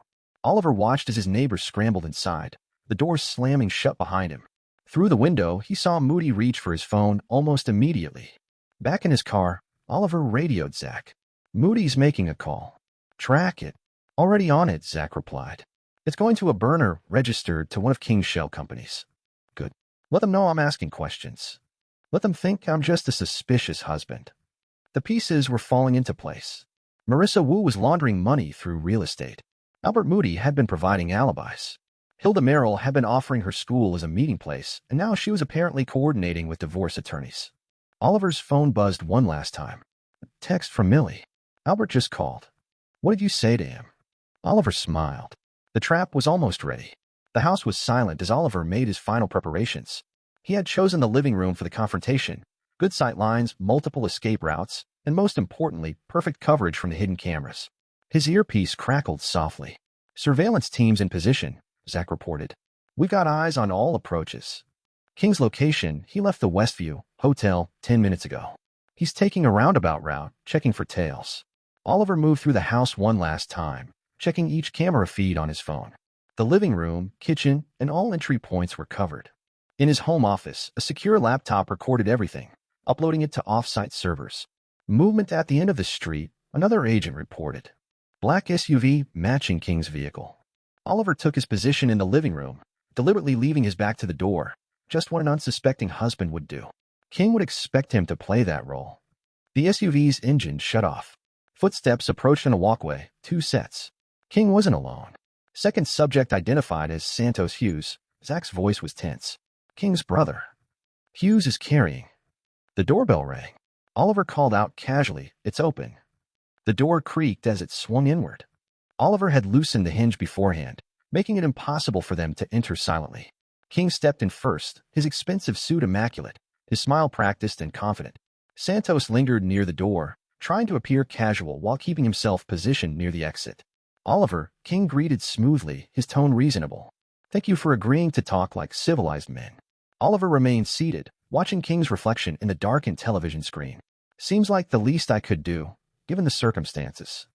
Oliver watched as his neighbors scrambled inside, the doors slamming shut behind him. Through the window, he saw Moody reach for his phone almost immediately. Back in his car, Oliver radioed Zach. Moody's making a call. Track it. Already on it, Zach replied. It's going to a burner registered to one of King's shell companies. Good. Let them know I'm asking questions. Let them think I'm just a suspicious husband. The pieces were falling into place. Marissa Wu was laundering money through real estate. Albert Moody had been providing alibis. Hilda Merrill had been offering her school as a meeting place, and now she was apparently coordinating with divorce attorneys. Oliver's phone buzzed one last time. A text from Millie. Albert just called. What did you say to him? Oliver smiled. The trap was almost ready. The house was silent as Oliver made his final preparations. He had chosen the living room for the confrontation. Good sight lines, multiple escape routes, and most importantly, perfect coverage from the hidden cameras. His earpiece crackled softly. Surveillance teams in position, Zach reported. We've got eyes on all approaches. King's location, he left the Westview Hotel 10 minutes ago. He's taking a roundabout route, checking for tails. Oliver moved through the house one last time, checking each camera feed on his phone. The living room, kitchen, and all entry points were covered. In his home office, a secure laptop recorded everything, uploading it to off-site servers. Movement at the end of the street, another agent reported. Black SUV matching King's vehicle. Oliver took his position in the living room, deliberately leaving his back to the door, just what an unsuspecting husband would do. King would expect him to play that role. The SUV's engine shut off. Footsteps approached on a walkway, 2 sets. King wasn't alone. Second subject identified as Santos Hughes. Zach's voice was tense. King's brother. Hughes is carrying. The doorbell rang. Oliver called out casually, "It's open." The door creaked as it swung inward. Oliver had loosened the hinge beforehand, making it impossible for them to enter silently. King stepped in first, his expensive suit immaculate, his smile practiced and confident. Santos lingered near the door, trying to appear casual while keeping himself positioned near the exit. Oliver, King greeted smoothly, his tone reasonable. "Thank you for agreeing to talk like civilized men." Oliver remained seated, watching King's reflection in the darkened television screen. "Seems like the least I could do, given the circumstances."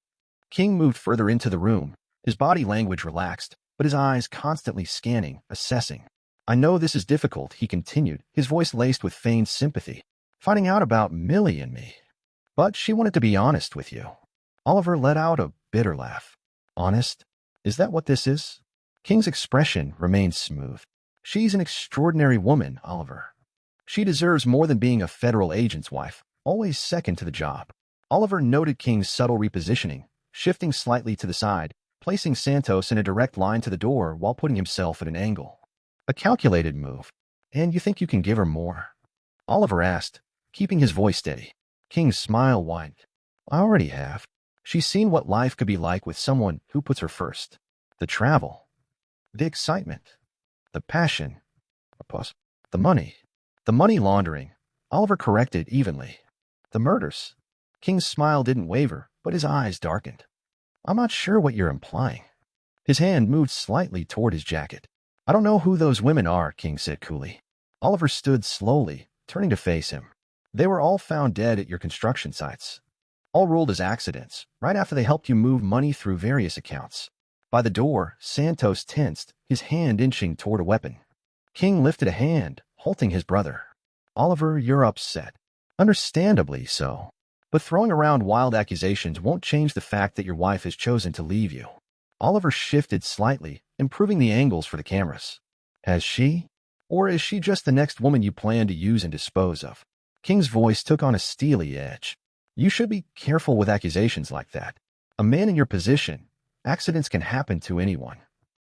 King moved further into the room, his body language relaxed, but his eyes constantly scanning, assessing. "I know this is difficult," he continued, his voice laced with feigned sympathy. "Finding out about Millie and me. But she wanted to be honest with you." Oliver let out a bitter laugh. "Honest? Is that what this is?" King's expression remained smooth. "She's an extraordinary woman, Oliver. She deserves more than being a federal agent's wife, always second to the job." Oliver noted King's subtle repositioning, shifting slightly to the side, placing Santos in a direct line to the door while putting himself at an angle. A calculated move. "And you think you can give her more?" Oliver asked, keeping his voice steady. King's smile widened. "I already have. She's seen what life could be like with someone who puts her first. The travel. The excitement. The passion. The money. The money laundering." Oliver corrected evenly. "The murders." King's smile didn't waver, but his eyes darkened. "I'm not sure what you're implying." His hand moved slightly toward his jacket. "I don't know who those women are," King said coolly. Oliver stood slowly, turning to face him. "They were all found dead at your construction sites. All ruled as accidents, right after they helped you move money through various accounts." By the door, Santos tensed, his hand inching toward a weapon. King lifted a hand, halting his brother. "Oliver, you're upset. Understandably so. But throwing around wild accusations won't change the fact that your wife has chosen to leave you." Oliver shifted slightly, improving the angles for the cameras. "Has she? Or is she just the next woman you plan to use and dispose of?" King's voice took on a steely edge. You should be careful with accusations like that. A man in your position, accidents can happen to anyone.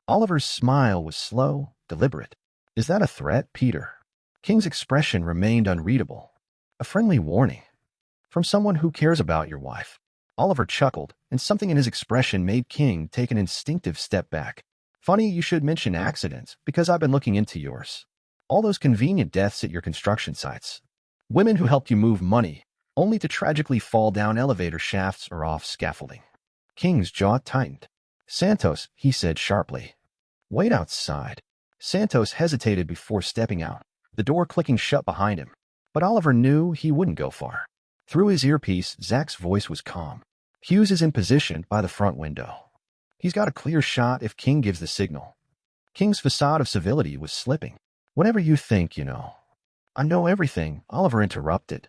Oliver's smile was slow, deliberate. Is that a threat, Peter? King's expression remained unreadable. A friendly warning. From someone who cares about your wife. Oliver chuckled, and something in his expression made King take an instinctive step back. Funny you should mention accidents, because I've been looking into yours. All those convenient deaths at your construction sites. Women who helped you move money, only to tragically fall down elevator shafts or off scaffolding. King's jaw tightened. Santos, he said sharply. Wait outside. Santos hesitated before stepping out, the door clicking shut behind him. But Oliver knew he wouldn't go far. Through his earpiece, Zach's voice was calm. Hughes is in position by the front window. He's got a clear shot if King gives the signal. King's facade of civility was slipping. Whatever you think, you know. I know everything, Oliver interrupted.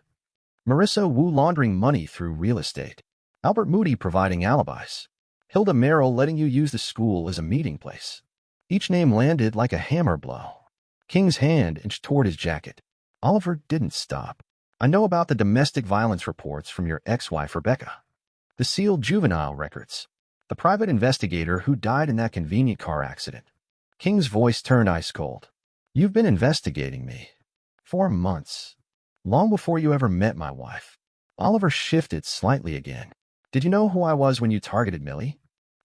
Marissa Wu laundering money through real estate. Albert Moody providing alibis. Hilda Merrill letting you use the school as a meeting place. Each name landed like a hammer blow. King's hand inched toward his jacket. Oliver didn't stop. I know about the domestic violence reports from your ex-wife, Rebecca. The sealed juvenile records. The private investigator who died in that convenient car accident. King's voice turned ice cold. You've been investigating me. 4 months. Long before you ever met my wife. Oliver shifted slightly again. Did you know who I was when you targeted Millie?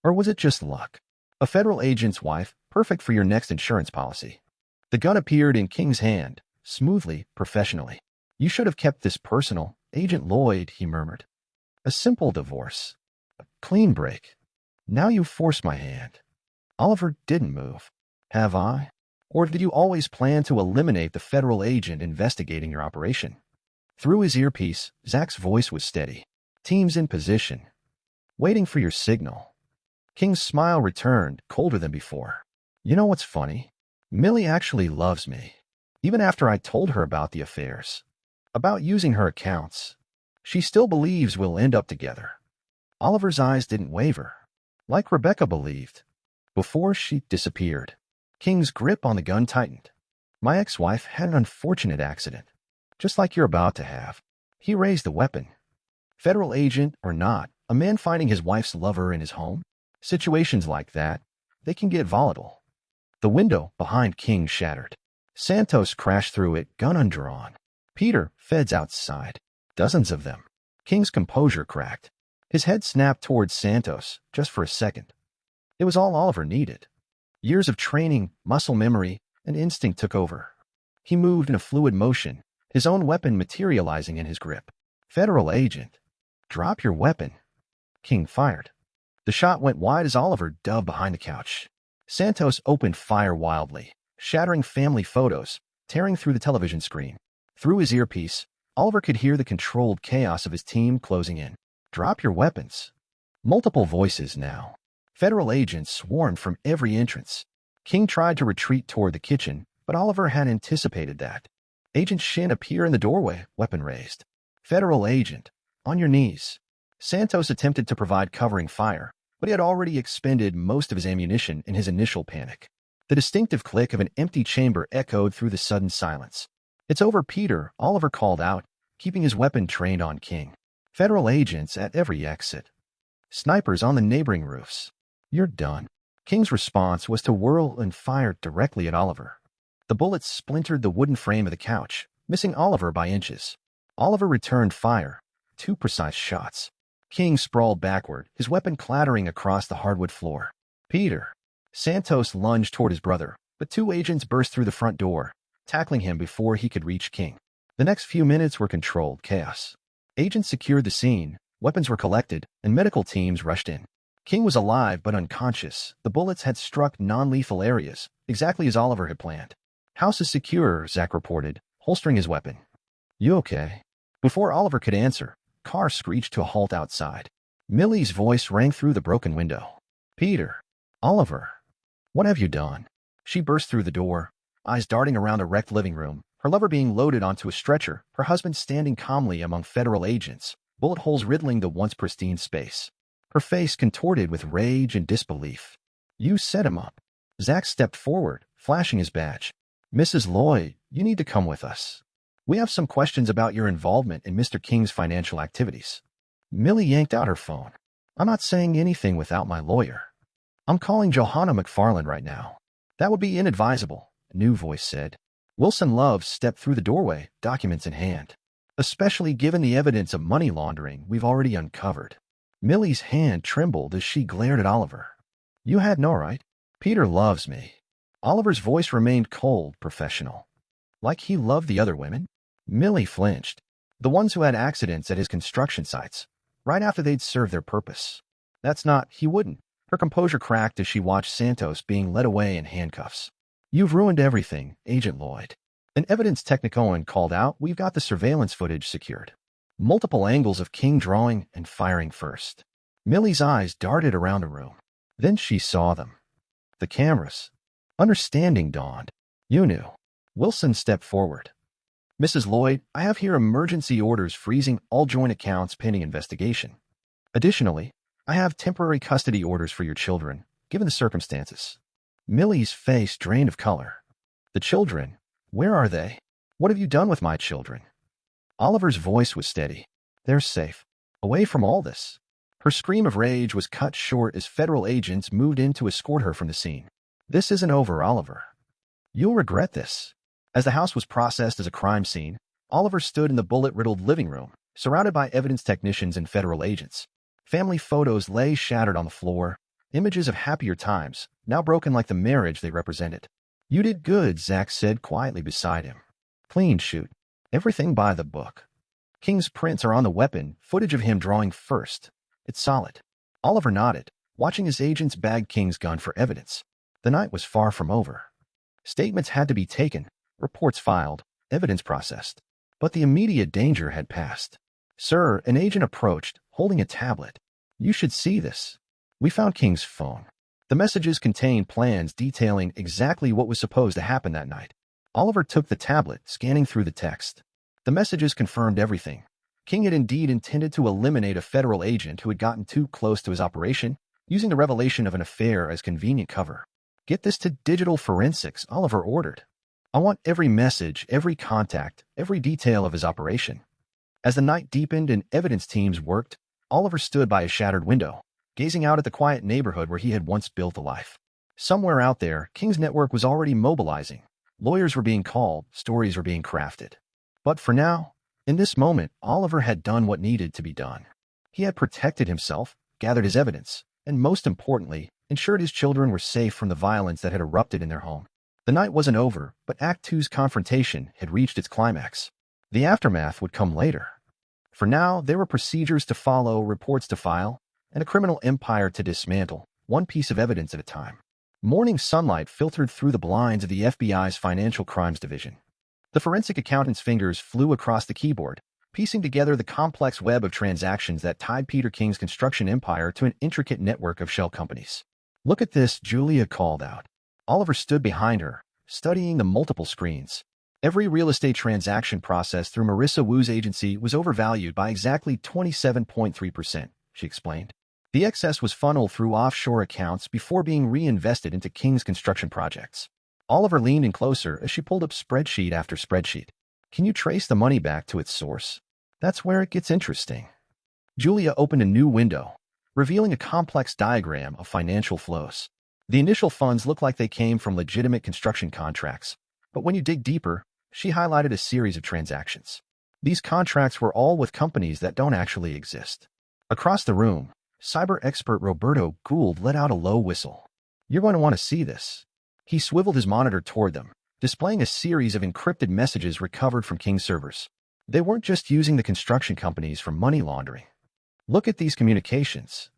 Or was it just luck? A federal agent's wife, perfect for your next insurance policy. The gun appeared in King's hand, smoothly, professionally. You should have kept this personal, Agent Lloyd, he murmured. A simple divorce. A clean break. Now you force my hand. Oliver didn't move. Have I? Or did you always plan to eliminate the federal agent investigating your operation? Through his earpiece, Zach's voice was steady. Teams in position. Waiting for your signal. King's smile returned, colder than before. You know what's funny? Millie actually loves me. Even after I told her about the affairs. About using her accounts. She still believes we'll end up together. Oliver's eyes didn't waver. Like Rebecca believed. Before she disappeared. King's grip on the gun tightened. My ex-wife had an unfortunate accident. Just like you're about to have. He raised the weapon. Federal agent or not, a man finding his wife's lover in his home? Situations like that, they can get volatile. The window behind King shattered. Santos crashed through it, gun undrawn. Peter, feds outside. Dozens of them. King's composure cracked. His head snapped towards Santos, just for a second. It was all Oliver needed. Years of training, muscle memory, and instinct took over. He moved in a fluid motion, his own weapon materializing in his grip. Federal agent. Drop your weapon. King fired. The shot went wide as Oliver dove behind the couch. Santos opened fire wildly, shattering family photos, tearing through the television screen. Through his earpiece, Oliver could hear the controlled chaos of his team closing in. Drop your weapons. Multiple voices now. Federal agents swarmed from every entrance. King tried to retreat toward the kitchen, but Oliver had anticipated that. Agent Shin appeared in the doorway, weapon raised. Federal agent, on your knees. Santos attempted to provide covering fire, but he had already expended most of his ammunition in his initial panic. The distinctive click of an empty chamber echoed through the sudden silence. It's over, Peter, Oliver called out, keeping his weapon trained on King. Federal agents at every exit. Snipers on the neighboring roofs. You're done. King's response was to whirl and fire directly at Oliver. The bullets splintered the wooden frame of the couch, missing Oliver by inches. Oliver returned fire. 2 precise shots. King sprawled backward, his weapon clattering across the hardwood floor. Peter. Santos lunged toward his brother, but 2 agents burst through the front door, tackling him before he could reach King. The next few minutes were controlled chaos. Agents secured the scene, weapons were collected, and medical teams rushed in. King was alive but unconscious. The bullets had struck non-lethal areas, exactly as Oliver had planned. House is secure, Zach reported, holstering his weapon. You okay? Before Oliver could answer, car screeched to a halt outside. Millie's voice rang through the broken window. Peter. Oliver. What have you done? She burst through the door, eyes darting around the wrecked living room, her lover being loaded onto a stretcher, her husband standing calmly among federal agents, bullet holes riddling the once pristine space. Her face contorted with rage and disbelief. You set him up. Zach stepped forward, flashing his badge. Mrs. Lloyd, you need to come with us. We have some questions about your involvement in Mr. King's financial activities. Millie yanked out her phone. I'm not saying anything without my lawyer. I'm calling Johanna McFarland right now. That would be inadvisable, a new voice said. Wilson Love stepped through the doorway, documents in hand. Especially given the evidence of money laundering we've already uncovered. Millie's hand trembled as she glared at Oliver. You had no right. Peter loves me. Oliver's voice remained cold, professional. Like he loved the other women? Millie flinched. The ones who had accidents at his construction sites, right after they'd served their purpose. That's not, he wouldn't. Her composure cracked as she watched Santos being led away in handcuffs. You've ruined everything, Agent Lloyd. An evidence technician called out, we've got the surveillance footage secured. Multiple angles of King drawing and firing first. Millie's eyes darted around the room. Then she saw them. The cameras. Understanding dawned. You knew. Wilson stepped forward. Mrs. Lloyd, I have here emergency orders freezing all joint accounts pending investigation. Additionally, I have temporary custody orders for your children, given the circumstances. Millie's face drained of color. The children? Where are they? What have you done with my children? Oliver's voice was steady. They're safe. Away from all this. Her scream of rage was cut short as federal agents moved in to escort her from the scene. This isn't over, Oliver. You'll regret this. As the house was processed as a crime scene, Oliver stood in the bullet-riddled living room, surrounded by evidence technicians and federal agents. Family photos lay shattered on the floor, images of happier times, now broken like the marriage they represented. You did good, Zach said quietly beside him. Clean shoot. Everything by the book. King's prints are on the weapon, footage of him drawing first. It's solid. Oliver nodded, watching his agents bag King's gun for evidence. The night was far from over. Statements had to be taken, reports filed, evidence processed. But the immediate danger had passed. Sir, an agent approached, holding a tablet. You should see this. We found King's phone. The messages contained plans detailing exactly what was supposed to happen that night. Oliver took the tablet, scanning through the text. The messages confirmed everything. King had indeed intended to eliminate a federal agent who had gotten too close to his operation, using the revelation of an affair as convenient cover. Get this to digital forensics, Oliver ordered. I want every message, every contact, every detail of his operation. As the night deepened and evidence teams worked, Oliver stood by a shattered window, gazing out at the quiet neighborhood where he had once built a life. Somewhere out there, King's network was already mobilizing. Lawyers were being called, stories were being crafted. But for now, in this moment, Oliver had done what needed to be done. He had protected himself, gathered his evidence, and most importantly, ensured his children were safe from the violence that had erupted in their home. The night wasn't over, but Act Two's confrontation had reached its climax. The aftermath would come later. For now, there were procedures to follow, reports to file, and a criminal empire to dismantle, one piece of evidence at a time. Morning sunlight filtered through the blinds of the FBI's Financial Crimes Division. The forensic accountant's fingers flew across the keyboard, piecing together the complex web of transactions that tied Peter King's construction empire to an intricate network of shell companies. Look at this, Julia called out. Oliver stood behind her, studying the multiple screens. Every real estate transaction processed through Marissa Wu's agency was overvalued by exactly 27.3%, she explained. The excess was funneled through offshore accounts before being reinvested into King's construction projects. Oliver leaned in closer as she pulled up spreadsheet after spreadsheet. Can you trace the money back to its source? That's where it gets interesting. Julia opened a new window, revealing a complex diagram of financial flows. The initial funds looked like they came from legitimate construction contracts, but when you dig deeper, she highlighted a series of transactions. These contracts were all with companies that don't actually exist. Across the room, cyber expert Roberto Gould let out a low whistle. You're going to want to see this. He swiveled his monitor toward them, displaying a series of encrypted messages recovered from King's servers. They weren't just using the construction companies for money laundering. Look at these communications.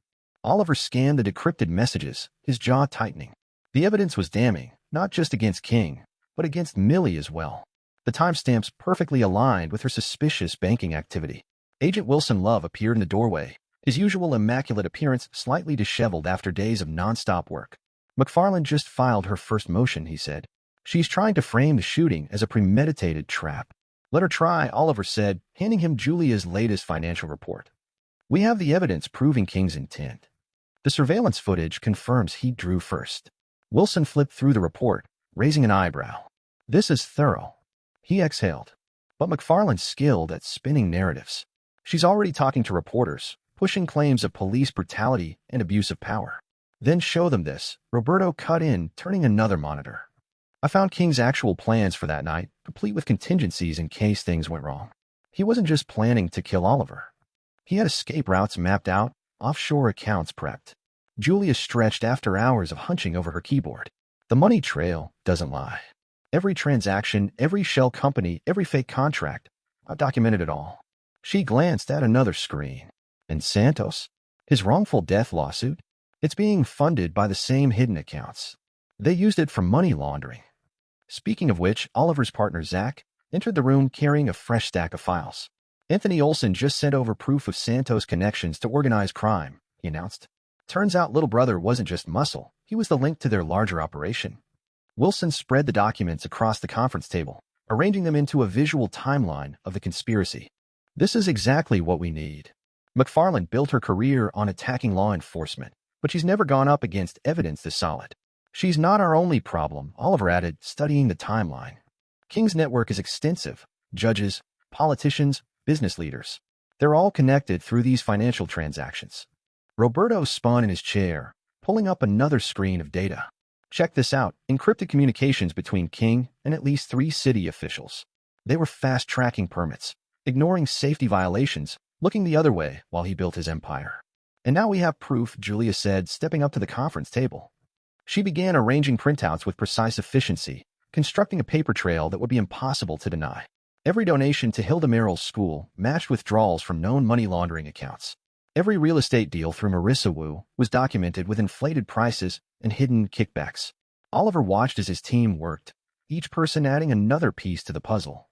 Oliver scanned the decrypted messages, his jaw tightening. The evidence was damning, not just against King, but against Millie as well. The timestamps perfectly aligned with her suspicious banking activity. Agent Wilson Love appeared in the doorway, his usual immaculate appearance slightly disheveled after days of non-stop work. McFarland just filed her first motion, he said. She's trying to frame the shooting as a premeditated trap. Let her try, Oliver said, handing him Julia's latest financial report. We have the evidence proving King's intent. The surveillance footage confirms he drew first. Wilson flipped through the report, raising an eyebrow. This is thorough. He exhaled. but McFarlane's skilled at spinning narratives. She's already talking to reporters, pushing claims of police brutality and abuse of power. Then show them this. Roberto cut in, turning another monitor. I found King's actual plans for that night, complete with contingencies in case things went wrong. He wasn't just planning to kill Oliver. He had escape routes mapped out, offshore accounts prepped. Julia stretched after hours of hunching over her keyboard. The money trail doesn't lie. Every transaction, every shell company, every fake contract, I've documented it all. She glanced at another screen. And Santos? His wrongful death lawsuit? It's being funded by the same hidden accounts. They used it for money laundering. Speaking of which, Oliver's partner Zach entered the room carrying a fresh stack of files. Anthony Olson just sent over proof of Santos' connections to organized crime, he announced. Turns out little brother wasn't just muscle, he was the link to their larger operation. Wilson spread the documents across the conference table, arranging them into a visual timeline of the conspiracy. This is exactly what we need. McFarlane built her career on attacking law enforcement, but she's never gone up against evidence this solid. She's not our only problem, Oliver added, studying the timeline. King's network is extensive. Judges, politicians, business leaders. They're all connected through these financial transactions. Roberto spun in his chair, pulling up another screen of data. Check this out, encrypted communications between King and at least 3 city officials. They were fast-tracking permits, ignoring safety violations, looking the other way while he built his empire. And now we have proof, Julia said, stepping up to the conference table. She began arranging printouts with precise efficiency, constructing a paper trail that would be impossible to deny. Every donation to Hilda Merrill's school matched withdrawals from known money laundering accounts. Every real estate deal through Marissa Wu was documented with inflated prices and hidden kickbacks. Oliver watched as his team worked, each person adding another piece to the puzzle.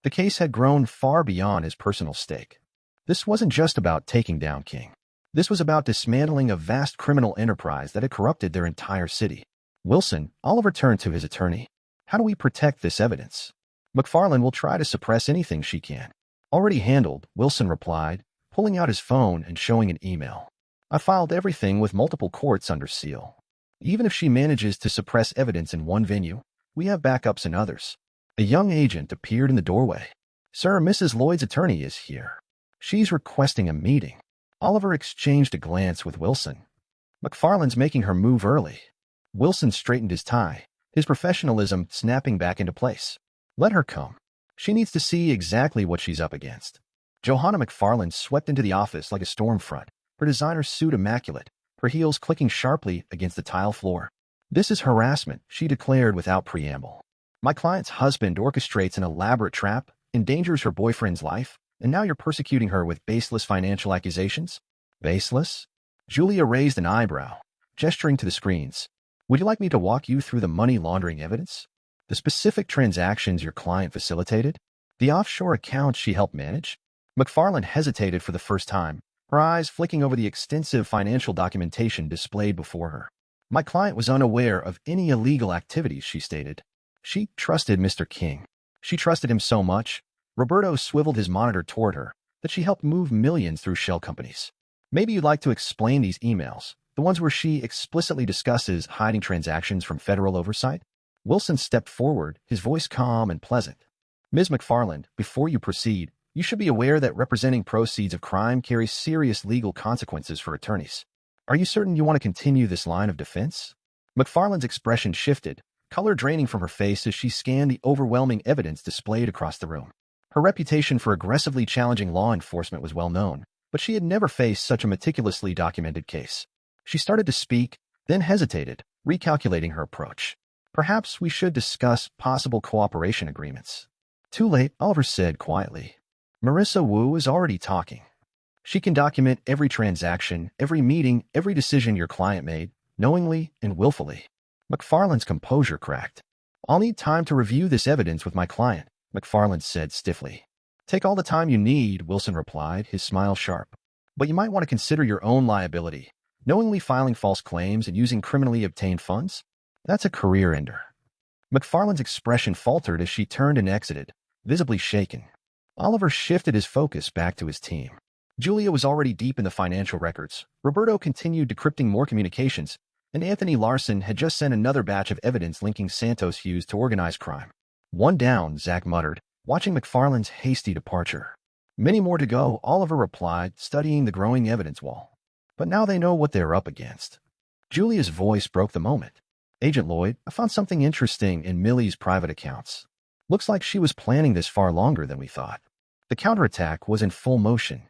The case had grown far beyond his personal stake. This wasn't just about taking down King. This was about dismantling a vast criminal enterprise that had corrupted their entire city. Wilson, Oliver turned to his attorney. How do we protect this evidence? McFarlane will try to suppress anything she can. Already handled, Wilson replied, pulling out his phone and showing an email. I filed everything with multiple courts under seal. Even if she manages to suppress evidence in one venue, we have backups in others. A young agent appeared in the doorway. Sir, Mrs. Lloyd's attorney is here. She's requesting a meeting. Oliver exchanged a glance with Wilson. McFarlane's making her move early. Wilson straightened his tie, his professionalism snapping back into place. Let her come. She needs to see exactly what she's up against. Johanna McFarlane swept into the office like a storm front, her designer suit immaculate, her heels clicking sharply against the tile floor. This is harassment, she declared without preamble. My client's husband orchestrates an elaborate trap, endangers her boyfriend's life, and now you're persecuting her with baseless financial accusations? Baseless? Julia raised an eyebrow, gesturing to the screens. Would you like me to walk you through the money laundering evidence? The specific transactions your client facilitated? The offshore accounts she helped manage? McFarlane hesitated for the first time, her eyes flicking over the extensive financial documentation displayed before her. My client was unaware of any illegal activities, she stated. She trusted Mr. King. She trusted him so much, Roberto swiveled his monitor toward her, that she helped move millions through shell companies. Maybe you'd like to explain these emails, the ones where she explicitly discusses hiding transactions from federal oversight? Wilson stepped forward, his voice calm and pleasant. Ms. McFarlane, before you proceed, you should be aware that representing proceeds of crime carries serious legal consequences for attorneys. Are you certain you want to continue this line of defense? McFarlane's expression shifted, color draining from her face as she scanned the overwhelming evidence displayed across the room. Her reputation for aggressively challenging law enforcement was well known, but she had never faced such a meticulously documented case. She started to speak, then hesitated, recalculating her approach. Perhaps we should discuss possible cooperation agreements. Too late, Oliver said quietly. Marissa Wu is already talking. She can document every transaction, every meeting, every decision your client made, knowingly and willfully. McFarlane's composure cracked. I'll need time to review this evidence with my client, McFarlane said stiffly. Take all the time you need, Wilson replied, his smile sharp. But you might want to consider your own liability. Knowingly filing false claims and using criminally obtained funds? That's a career ender. McFarlane's expression faltered as she turned and exited, visibly shaken. Oliver shifted his focus back to his team. Julia was already deep in the financial records. Roberto continued decrypting more communications, and Anthony Larson had just sent another batch of evidence linking Santos Hughes to organized crime. One down, Zach muttered, watching McFarland's hasty departure. Many more to go, Oliver replied, studying the growing evidence wall. But now they know what they're up against. Julia's voice broke the moment. Agent Lloyd, I found something interesting in Millie's private accounts. Looks like she was planning this far longer than we thought. The counterattack was in full motion.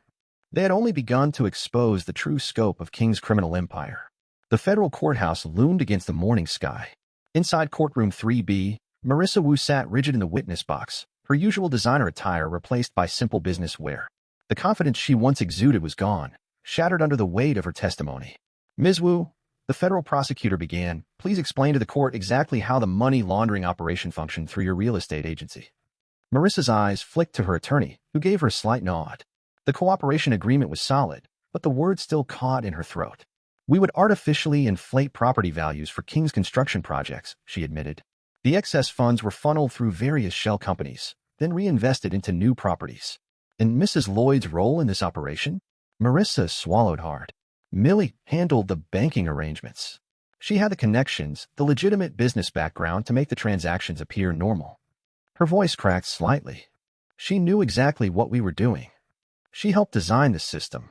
They had only begun to expose the true scope of King's criminal empire. The federal courthouse loomed against the morning sky. Inside courtroom 3B, Marissa Wu sat rigid in the witness box, her usual designer attire replaced by simple business wear. The confidence she once exuded was gone, shattered under the weight of her testimony. Ms. Wu, the federal prosecutor began, please explain to the court exactly how the money laundering operation functioned through your real estate agency. Marissa's eyes flicked to her attorney, who gave her a slight nod. The cooperation agreement was solid, but the words still caught in her throat. We would artificially inflate property values for King's construction projects, she admitted. The excess funds were funneled through various shell companies, then reinvested into new properties. And Mrs. Lloyd's role in this operation? Marissa swallowed hard. Millie handled the banking arrangements. She had the connections, the legitimate business background to make the transactions appear normal. Her voice cracked slightly. She knew exactly what we were doing. She helped design the system.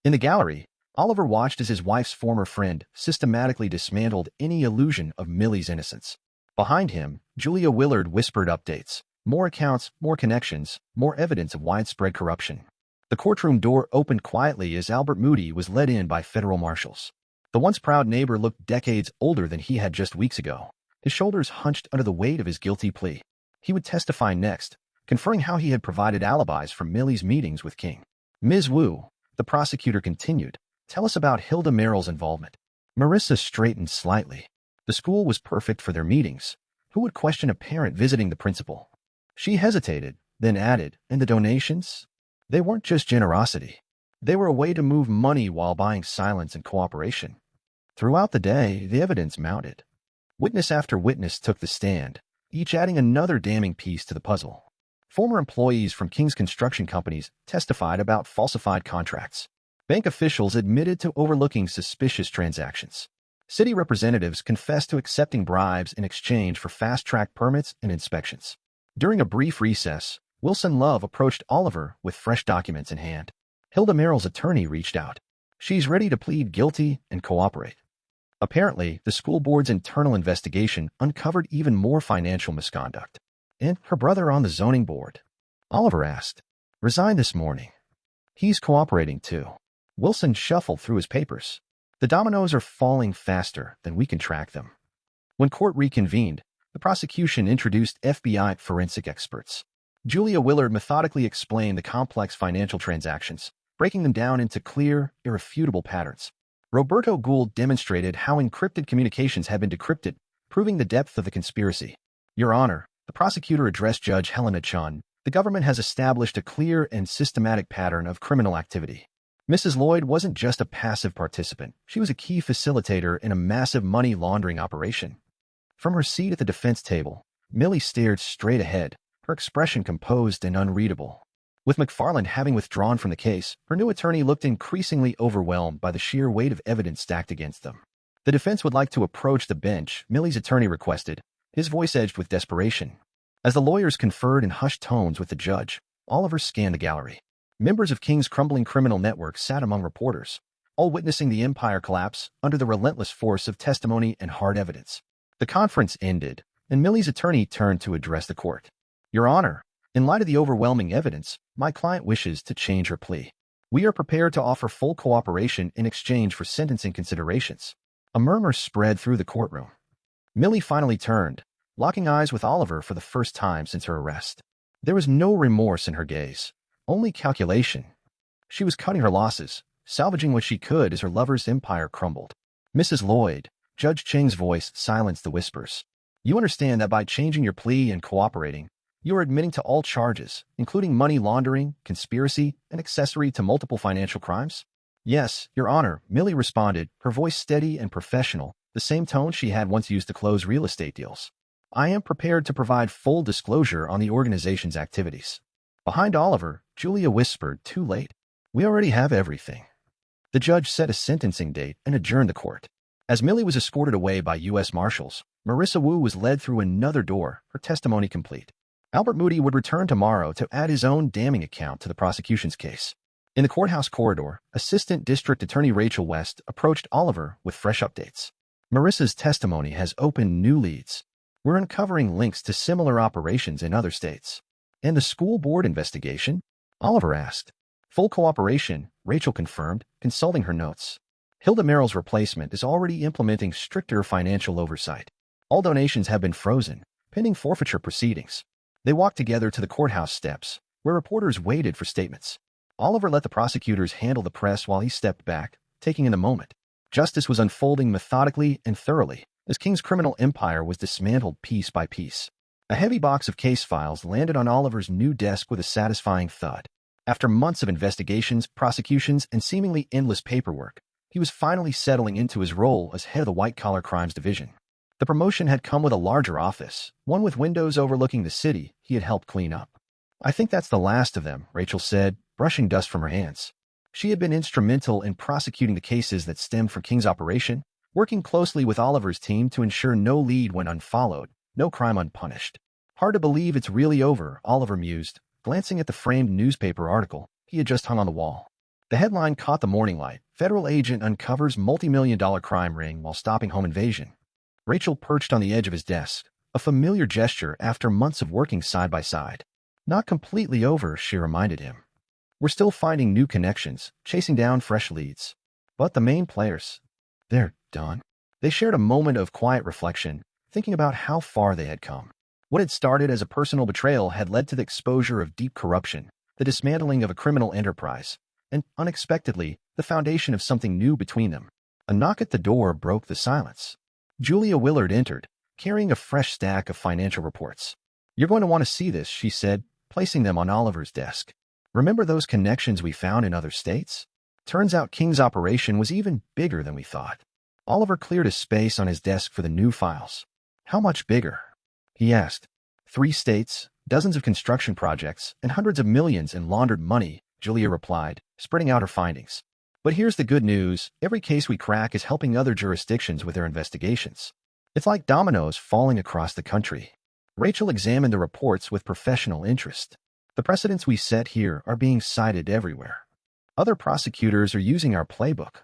In the gallery, Oliver watched as his wife's former friend systematically dismantled any illusion of Millie's innocence. Behind him, Julia Willard whispered updates. More accounts, more connections, more evidence of widespread corruption. The courtroom door opened quietly as Albert Moody was led in by federal marshals. The once proud neighbor looked decades older than he had just weeks ago, his shoulders hunched under the weight of his guilty plea. He would testify next, conferring how he had provided alibis for Millie's meetings with King. Ms. Wu, the prosecutor continued, tell us about Hilda Merrill's involvement. Marissa straightened slightly. The school was perfect for their meetings. Who would question a parent visiting the principal? She hesitated, then added, and the donations? They weren't just generosity. They were a way to move money while buying silence and cooperation. Throughout the day, the evidence mounted. Witness after witness took the stand, each adding another damning piece to the puzzle. Former employees from King's construction companies testified about falsified contracts. Bank officials admitted to overlooking suspicious transactions. City representatives confessed to accepting bribes in exchange for fast-track permits and inspections. During a brief recess, Wilson Love approached Oliver with fresh documents in hand. Hilda Merrill's attorney reached out. She's ready to plead guilty and cooperate. Apparently, the school board's internal investigation uncovered even more financial misconduct. And her brother on the zoning board? Oliver asked. Resigned this morning. He's cooperating too. Wilson shuffled through his papers. The dominoes are falling faster than we can track them. When court reconvened, the prosecution introduced FBI forensic experts. Julia Willard methodically explained the complex financial transactions, breaking them down into clear, irrefutable patterns. Roberto Gould demonstrated how encrypted communications had been decrypted, proving the depth of the conspiracy. Your Honor, the prosecutor addressed Judge Helena Chun, the government has established a clear and systematic pattern of criminal activity. Mrs. Lloyd wasn't just a passive participant. She was a key facilitator in a massive money laundering operation. From her seat at the defense table, Millie stared straight ahead, her expression composed and unreadable. With McFarland having withdrawn from the case, her new attorney looked increasingly overwhelmed by the sheer weight of evidence stacked against them. The defense would like to approach the bench, Millie's attorney requested, his voice edged with desperation. As the lawyers conferred in hushed tones with the judge, Oliver scanned the gallery. Members of King's crumbling criminal network sat among reporters, all witnessing the empire collapse under the relentless force of testimony and hard evidence. The conference ended, and Millie's attorney turned to address the court. Your Honor, in light of the overwhelming evidence, my client wishes to change her plea. We are prepared to offer full cooperation in exchange for sentencing considerations. A murmur spread through the courtroom. Millie finally turned, locking eyes with Oliver for the first time since her arrest. There was no remorse in her gaze, only calculation. She was cutting her losses, salvaging what she could as her lover's empire crumbled. Mrs. Lloyd, Judge Cheng's voice silenced the whispers. You understand that by changing your plea and cooperating, you are admitting to all charges, including money laundering, conspiracy, and accessory to multiple financial crimes? Yes, Your Honor, Millie responded, her voice steady and professional, the same tone she had once used to close real estate deals. I am prepared to provide full disclosure on the organization's activities. Behind Oliver, Julia whispered, too late. We already have everything. The judge set a sentencing date and adjourned the court. As Millie was escorted away by U.S. Marshals, Marissa Wu was led through another door, her testimony complete. Albert Moody would return tomorrow to add his own damning account to the prosecution's case. In the courthouse corridor, Assistant District Attorney Rachel West approached Oliver with fresh updates. Marissa's testimony has opened new leads. We're uncovering links to similar operations in other states. And the school board investigation? Oliver asked. Full cooperation, Rachel confirmed, consulting her notes. Hilda Merrill's replacement is already implementing stricter financial oversight. All donations have been frozen, pending forfeiture proceedings. They walked together to the courthouse steps, where reporters waited for statements. Oliver let the prosecutors handle the press while he stepped back, taking in the moment. Justice was unfolding methodically and thoroughly, as King's criminal empire was dismantled piece by piece. A heavy box of case files landed on Oliver's new desk with a satisfying thud. After months of investigations, prosecutions, and seemingly endless paperwork, he was finally settling into his role as head of the White-Collar Crimes Division. The promotion had come with a larger office, one with windows overlooking the city he had helped clean up. I think that's the last of them, Rachel said, brushing dust from her hands. She had been instrumental in prosecuting the cases that stemmed from King's operation, working closely with Oliver's team to ensure no lead went unfollowed, no crime unpunished. Hard to believe it's really over, Oliver mused, glancing at the framed newspaper article he had just hung on the wall. The headline caught the morning light. Federal agent uncovers multi-million-dollar crime ring while stopping home invasion. Rachel perched on the edge of his desk, a familiar gesture after months of working side by side. Not completely over, she reminded him. We're still finding new connections, chasing down fresh leads. But the main players, they're done. They shared a moment of quiet reflection, thinking about how far they had come. What had started as a personal betrayal had led to the exposure of deep corruption, the dismantling of a criminal enterprise, and, unexpectedly, the foundation of something new between them. A knock at the door broke the silence. Julia Willard entered, carrying a fresh stack of financial reports. You're going to want to see this, she said, placing them on Oliver's desk. Remember those connections we found in other states? Turns out King's operation was even bigger than we thought. Oliver cleared a space on his desk for the new files. How much bigger? He asked. 3 states, dozens of construction projects, and hundreds of millions in laundered money, Julia replied, spreading out her findings. But here's the good news. Every case we crack is helping other jurisdictions with their investigations. It's like dominoes falling across the country. Rachel examined the reports with professional interest. The precedents we set here are being cited everywhere. Other prosecutors are using our playbook.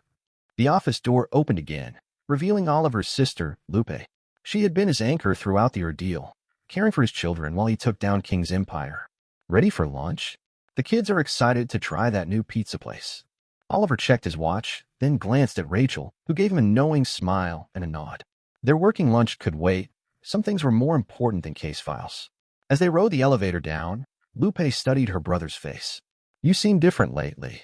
The office door opened again, revealing Oliver's sister, Lupe. She had been his anchor throughout the ordeal, caring for his children while he took down King's empire. Ready for lunch? The kids are excited to try that new pizza place. Oliver checked his watch, then glanced at Rachel, who gave him a knowing smile and a nod. Their working lunch could wait. Some things were more important than case files. As they rode the elevator down, Lupe studied her brother's face. You seem different lately.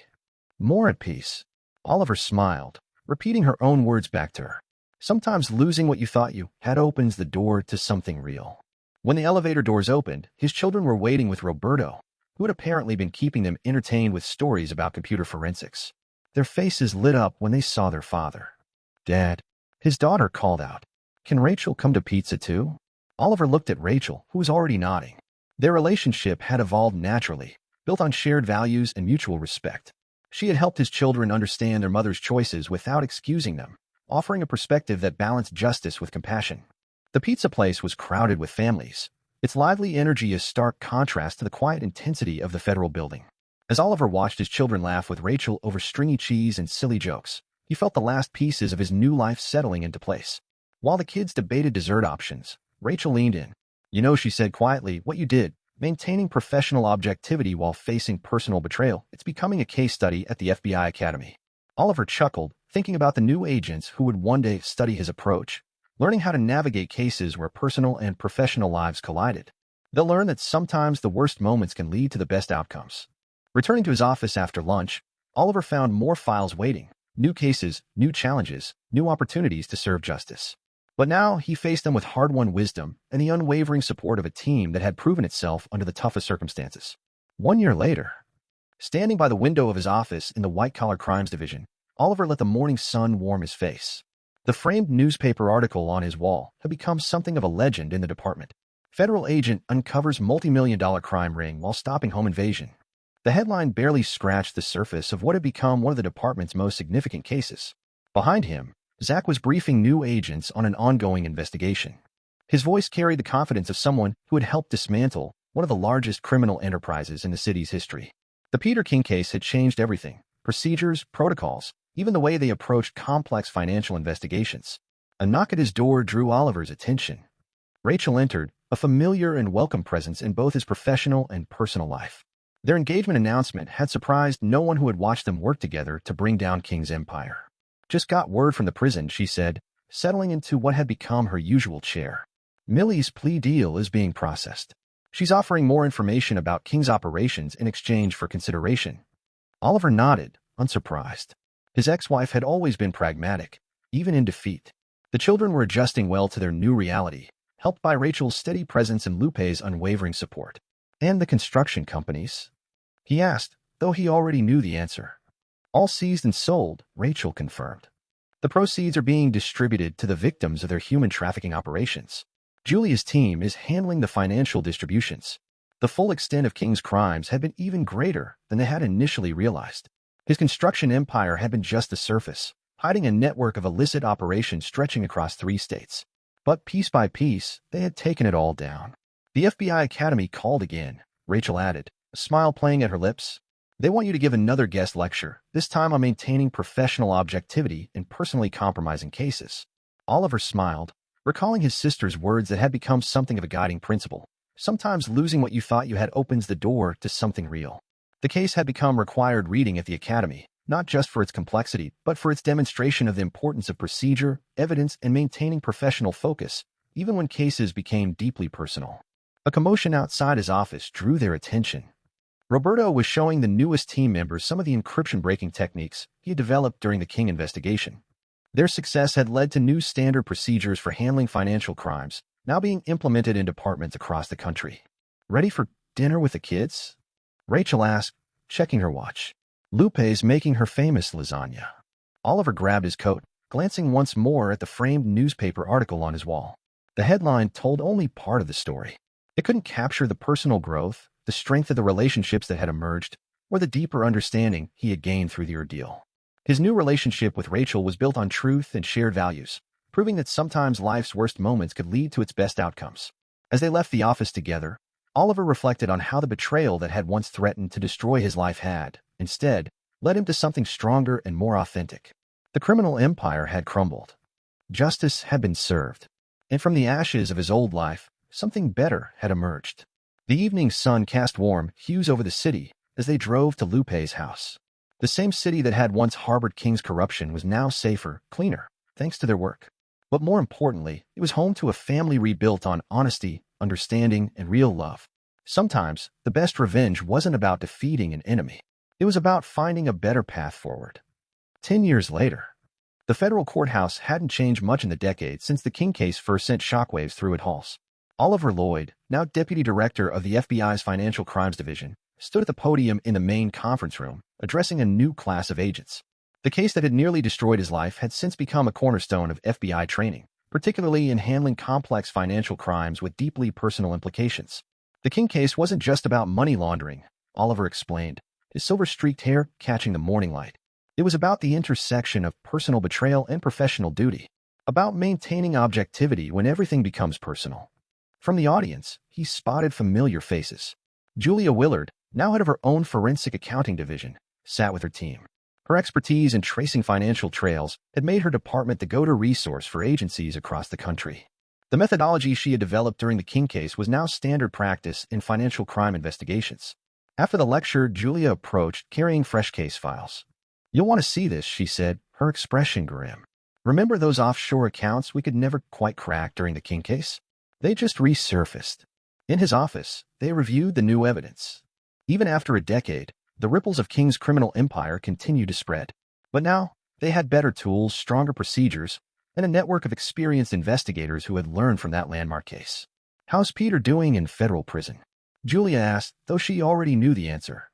More at peace. Oliver smiled, repeating her own words back to her. Sometimes losing what you thought you had opens the door to something real. When the elevator doors opened, his children were waiting with Roberto, who had apparently been keeping them entertained with stories about computer forensics. Their faces lit up when they saw their father. Dad, his daughter called out. Can Rachel come to pizza too? Oliver looked at Rachel, who was already nodding. Their relationship had evolved naturally, built on shared values and mutual respect. She had helped his children understand their mother's choices without excusing them, offering a perspective that balanced justice with compassion. The pizza place was crowded with families, its lively energy a stark contrast to the quiet intensity of the federal building. As Oliver watched his children laugh with Rachel over stringy cheese and silly jokes, he felt the last pieces of his new life settling into place. While the kids debated dessert options, Rachel leaned in. You know, she said quietly, what you did, maintaining professional objectivity while facing personal betrayal, it's becoming a case study at the FBI Academy. Oliver chuckled, thinking about the new agents who would one day study his approach, learning how to navigate cases where personal and professional lives collided. They'll learn that sometimes the worst moments can lead to the best outcomes. Returning to his office after lunch, Oliver found more files waiting, new cases, new challenges, new opportunities to serve justice. But now he faced them with hard-won wisdom and the unwavering support of a team that had proven itself under the toughest circumstances. 1 year later, standing by the window of his office in the White-Collar Crimes Division, Oliver let the morning sun warm his face. The framed newspaper article on his wall had become something of a legend in the department. Federal agent uncovers multi-million-dollar crime ring while stopping home invasion. The headline barely scratched the surface of what had become one of the department's most significant cases. Behind him, Zach was briefing new agents on an ongoing investigation. His voice carried the confidence of someone who had helped dismantle one of the largest criminal enterprises in the city's history. The Peter King case had changed everything: procedures, protocols, even the way they approached complex financial investigations. A knock at his door drew Oliver's attention. Rachel entered, a familiar and welcome presence in both his professional and personal life. Their engagement announcement had surprised no one who had watched them work together to bring down King's empire. "Just got word from the prison," she said, settling into what had become her usual chair. "Millie's plea deal is being processed. She's offering more information about King's operations in exchange for consideration." Oliver nodded, unsurprised. His ex-wife had always been pragmatic, even in defeat. The children were adjusting well to their new reality, helped by Rachel's steady presence and Lupe's unwavering support. "And the construction companies?" he asked, though he already knew the answer. "All seized and sold," Rachel confirmed. "The proceeds are being distributed to the victims of their human trafficking operations. Julia's team is handling the financial distributions." The full extent of King's crimes had been even greater than they had initially realized. His construction empire had been just the surface, hiding a network of illicit operations stretching across 3 states. But piece by piece, they had taken it all down. "The FBI Academy called again," Rachel added, a smile playing at her lips. "They want you to give another guest lecture, this time on maintaining professional objectivity in personally compromising cases." Oliver smiled, recalling his sister's words that had become something of a guiding principle. Sometimes losing what you thought you had opens the door to something real. The case had become required reading at the Academy, not just for its complexity, but for its demonstration of the importance of procedure, evidence, and maintaining professional focus, even when cases became deeply personal. A commotion outside his office drew their attention. Roberto was showing the newest team members some of the encryption-breaking techniques he had developed during the King investigation. Their success had led to new standard procedures for handling financial crimes, now being implemented in departments across the country. "Ready for dinner with the kids?" Rachel asked, checking her watch. "Lupe's making her famous lasagna." Oliver grabbed his coat, glancing once more at the framed newspaper article on his wall. The headline told only part of the story. It couldn't capture the personal growth, the strength of the relationships that had emerged, or the deeper understanding he had gained through the ordeal. His new relationship with Rachel was built on truth and shared values, proving that sometimes life's worst moments could lead to its best outcomes. As they left the office together, Oliver reflected on how the betrayal that had once threatened to destroy his life had, instead, led him to something stronger and more authentic. The criminal empire had crumbled. Justice had been served. And from the ashes of his old life, something better had emerged. The evening sun cast warm hues over the city as they drove to Lupe's house. The same city that had once harbored King's corruption was now safer, cleaner, thanks to their work. But more importantly, it was home to a family rebuilt on honesty, understanding, and real love. Sometimes, the best revenge wasn't about defeating an enemy. It was about finding a better path forward. 10 years later, the federal courthouse hadn't changed much in the decade since the King case first sent shockwaves through its halls. Oliver Lloyd, now deputy director of the FBI's Financial Crimes Division, stood at the podium in the main conference room, addressing a new class of agents. The case that had nearly destroyed his life had since become a cornerstone of FBI training, particularly in handling complex financial crimes with deeply personal implications. The King case wasn't just about money laundering, Oliver explained, his silver-streaked hair catching the morning light. It was about the intersection of personal betrayal and professional duty, about maintaining objectivity when everything becomes personal. From the audience, he spotted familiar faces. Julia Willard, now head of her own forensic accounting division, sat with her team. Her expertise in tracing financial trails had made her department the go-to resource for agencies across the country. The methodology she had developed during the King case was now standard practice in financial crime investigations. After the lecture, Julia approached, carrying fresh case files. "You'll want to see this," she said, her expression grim. "Remember those offshore accounts we could never quite crack during the King case? They just resurfaced." In his office, they reviewed the new evidence. Even after a decade, the ripples of King's criminal empire continued to spread. But now, they had better tools, stronger procedures, and a network of experienced investigators who had learned from that landmark case. "How's Peter doing in federal prison?" Julia asked, though she already knew the answer.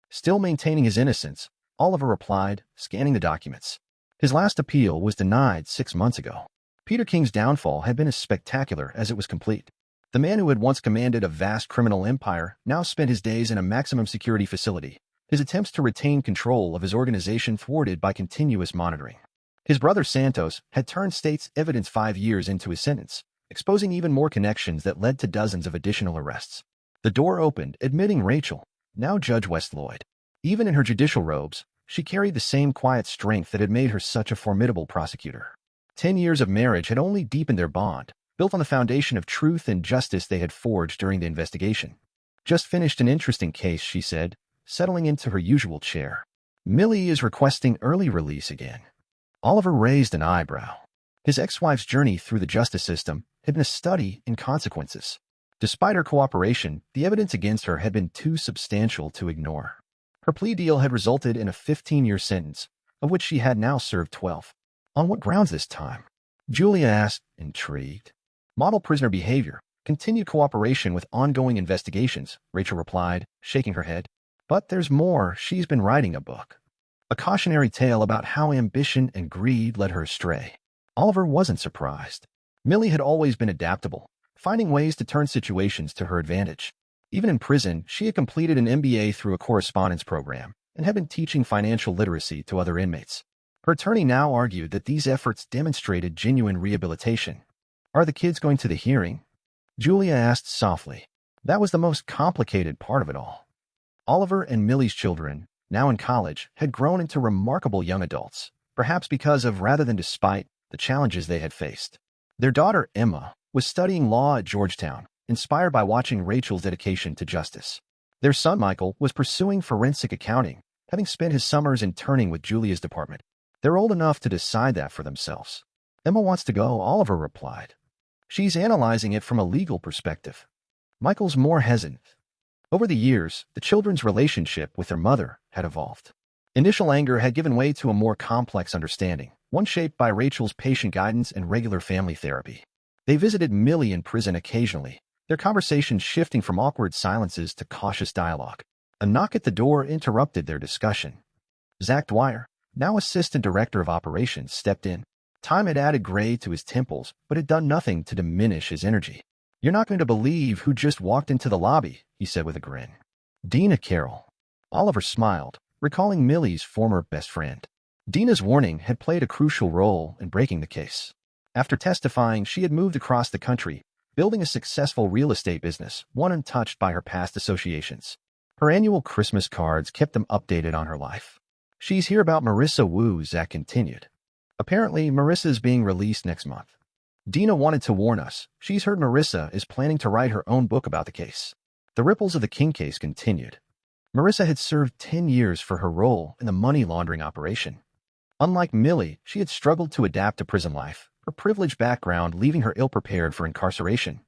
Still maintaining his innocence, Oliver replied, scanning the documents. His last appeal was denied 6 months ago. Peter King's downfall had been as spectacular as it was complete. The man who had once commanded a vast criminal empire now spent his days in a maximum security facility, his attempts to retain control of his organization thwarted by continuous monitoring. His brother Santos had turned state's evidence 5 years into his sentence, exposing even more connections that led to dozens of additional arrests. The door opened, admitting Rachel, now Judge West Lloyd. Even in her judicial robes, she carried the same quiet strength that had made her such a formidable prosecutor. 10 years of marriage had only deepened their bond, built on the foundation of truth and justice they had forged during the investigation. Just finished an interesting case, she said, settling into her usual chair. Millie is requesting early release again. Oliver raised an eyebrow. His ex-wife's journey through the justice system had been a study in consequences. Despite her cooperation, the evidence against her had been too substantial to ignore. Her plea deal had resulted in a 15-year sentence, of which she had now served 12. On what grounds this time? Julia asked, intrigued. Model prisoner behavior, continued cooperation with ongoing investigations, Rachel replied, shaking her head. But there's more. She's been writing a book. A cautionary tale about how ambition and greed led her astray. Oliver wasn't surprised. Millie had always been adaptable, finding ways to turn situations to her advantage. Even in prison, she had completed an MBA through a correspondence program and had been teaching financial literacy to other inmates. Her attorney now argued that these efforts demonstrated genuine rehabilitation. Are the kids going to the hearing? Julia asked softly. That was the most complicated part of it all. Oliver and Millie's children, now in college, had grown into remarkable young adults, perhaps because of rather than despite the challenges they had faced. Their daughter, Emma, was studying law at Georgetown, inspired by watching Rachel's dedication to justice. Their son, Michael, was pursuing forensic accounting, having spent his summers interning with Julia's department. They're old enough to decide that for themselves. Emma wants to go, Oliver replied. She's analyzing it from a legal perspective. Michael's more hesitant. Over the years, the children's relationship with their mother had evolved. Initial anger had given way to a more complex understanding, one shaped by Rachel's patient guidance and regular family therapy. They visited Millie in prison occasionally, their conversations shifting from awkward silences to cautious dialogue. A knock at the door interrupted their discussion. Zach Dwyer, now assistant director of operations, stepped in. Time had added gray to his temples, but had done nothing to diminish his energy. You're not going to believe who just walked into the lobby, he said with a grin. Dina Carroll. Oliver smiled, recalling Millie's former best friend. Dina's warning had played a crucial role in breaking the case. After testifying, she had moved across the country, building a successful real estate business, one untouched by her past associations. Her annual Christmas cards kept them updated on her life. She's here about Marissa Wu, Zach continued. Apparently, Marissa's being released next month. Dina wanted to warn us. She's heard Marissa is planning to write her own book about the case. The ripples of the King case continued. Marissa had served 10 years for her role in the money laundering operation. Unlike Millie, she had struggled to adapt to prison life, her privileged background leaving her ill-prepared for incarceration.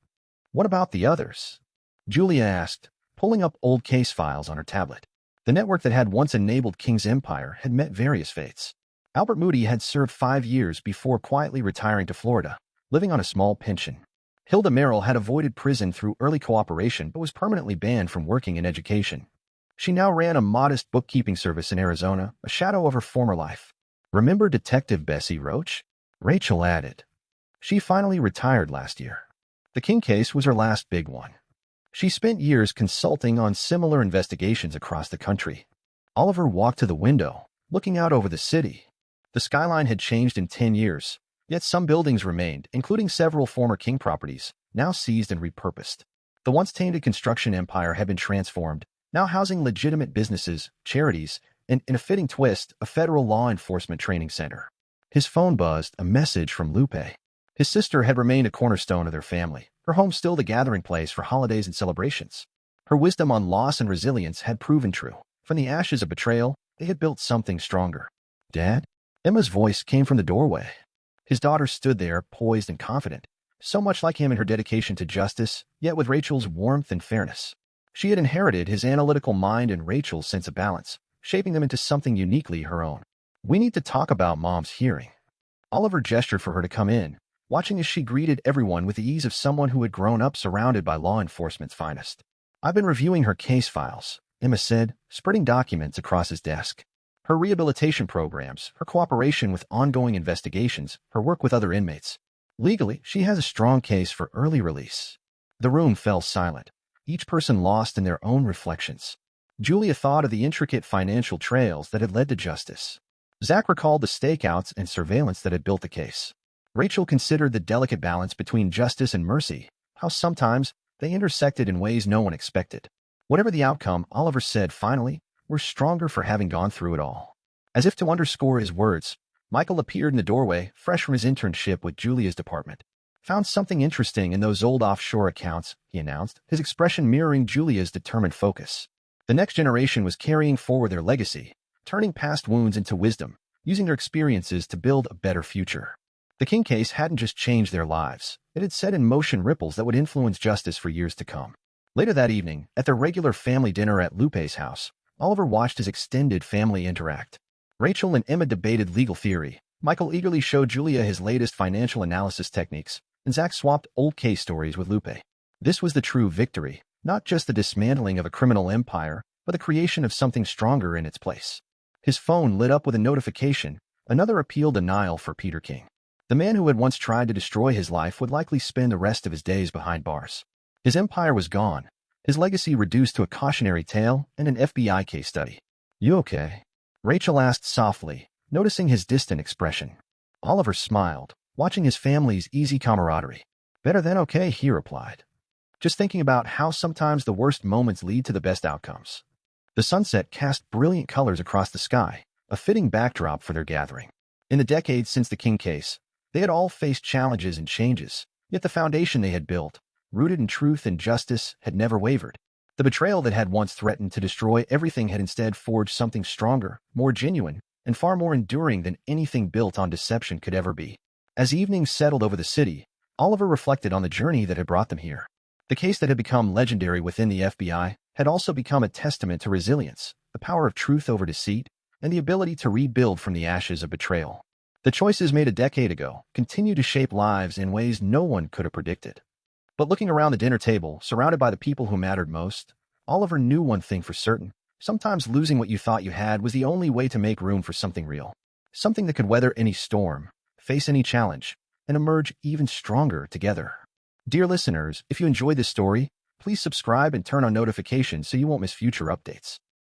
What about the others? Julia asked, pulling up old case files on her tablet. The network that had once enabled King's empire had met various fates. Albert Moody had served 5 years before quietly retiring to Florida, living on a small pension. Hilda Merrill had avoided prison through early cooperation but was permanently banned from working in education. She now ran a modest bookkeeping service in Arizona, a shadow of her former life. Remember Detective Bessie Roach? Rachel added. She finally retired last year. The King case was her last big one. She spent years consulting on similar investigations across the country. Oliver walked to the window, looking out over the city. The skyline had changed in 10 years, yet some buildings remained, including several former King properties, now seized and repurposed. The once tainted construction empire had been transformed, now housing legitimate businesses, charities, and, in a fitting twist, a federal law enforcement training center. His phone buzzed, a message from Lupe. His sister had remained a cornerstone of their family, her home still the gathering place for holidays and celebrations. Her wisdom on loss and resilience had proven true. From the ashes of betrayal, they had built something stronger. Dad? Emma's voice came from the doorway. His daughter stood there, poised and confident, so much like him in her dedication to justice, yet with Rachel's warmth and fairness. She had inherited his analytical mind and Rachel's sense of balance, shaping them into something uniquely her own. We need to talk about Mom's hearing. Oliver gestured for her to come in, watching as she greeted everyone with the ease of someone who had grown up surrounded by law enforcement's finest. I've been reviewing her case files, Emma said, spreading documents across his desk. Her rehabilitation programs, her cooperation with ongoing investigations, her work with other inmates. Legally, she has a strong case for early release. The room fell silent, each person lost in their own reflections. Julia thought of the intricate financial trails that had led to justice. Zach recalled the stakeouts and surveillance that had built the case. Rachel considered the delicate balance between justice and mercy, how sometimes they intersected in ways no one expected. Whatever the outcome, Oliver said finally, we're stronger for having gone through it all. As if to underscore his words, Michael appeared in the doorway, fresh from his internship with Julia's department. Found something interesting in those old offshore accounts, he announced, his expression mirroring Julia's determined focus. The next generation was carrying forward their legacy, turning past wounds into wisdom, using their experiences to build a better future. The King case hadn't just changed their lives, it had set in motion ripples that would influence justice for years to come. Later that evening, at their regular family dinner at Lupe's house, Oliver watched his extended family interact. Rachel and Emma debated legal theory, Michael eagerly showed Julia his latest financial analysis techniques, and Zach swapped old case stories with Lupe. This was the true victory, not just the dismantling of a criminal empire, but the creation of something stronger in its place. His phone lit up with a notification, another appeal denial for Peter King. The man who had once tried to destroy his life would likely spend the rest of his days behind bars. His empire was gone, his legacy reduced to a cautionary tale and an FBI case study. You okay? Rachel asked softly, noticing his distant expression. Oliver smiled, watching his family's easy camaraderie. Better than okay, he replied. Just thinking about how sometimes the worst moments lead to the best outcomes. The sunset cast brilliant colors across the sky, a fitting backdrop for their gathering. In the decades since the King case, they had all faced challenges and changes, yet the foundation they had built, rooted in truth and justice, had never wavered. The betrayal that had once threatened to destroy everything had instead forged something stronger, more genuine, and far more enduring than anything built on deception could ever be. As evening settled over the city, Oliver reflected on the journey that had brought them here. The case that had become legendary within the FBI had also become a testament to resilience, the power of truth over deceit, and the ability to rebuild from the ashes of betrayal. The choices made a decade ago continue to shape lives in ways no one could have predicted. But looking around the dinner table, surrounded by the people who mattered most, Oliver knew one thing for certain. Sometimes losing what you thought you had was the only way to make room for something real. Something that could weather any storm, face any challenge, and emerge even stronger together. Dear listeners, if you enjoyed this story, please subscribe and turn on notifications so you won't miss future updates.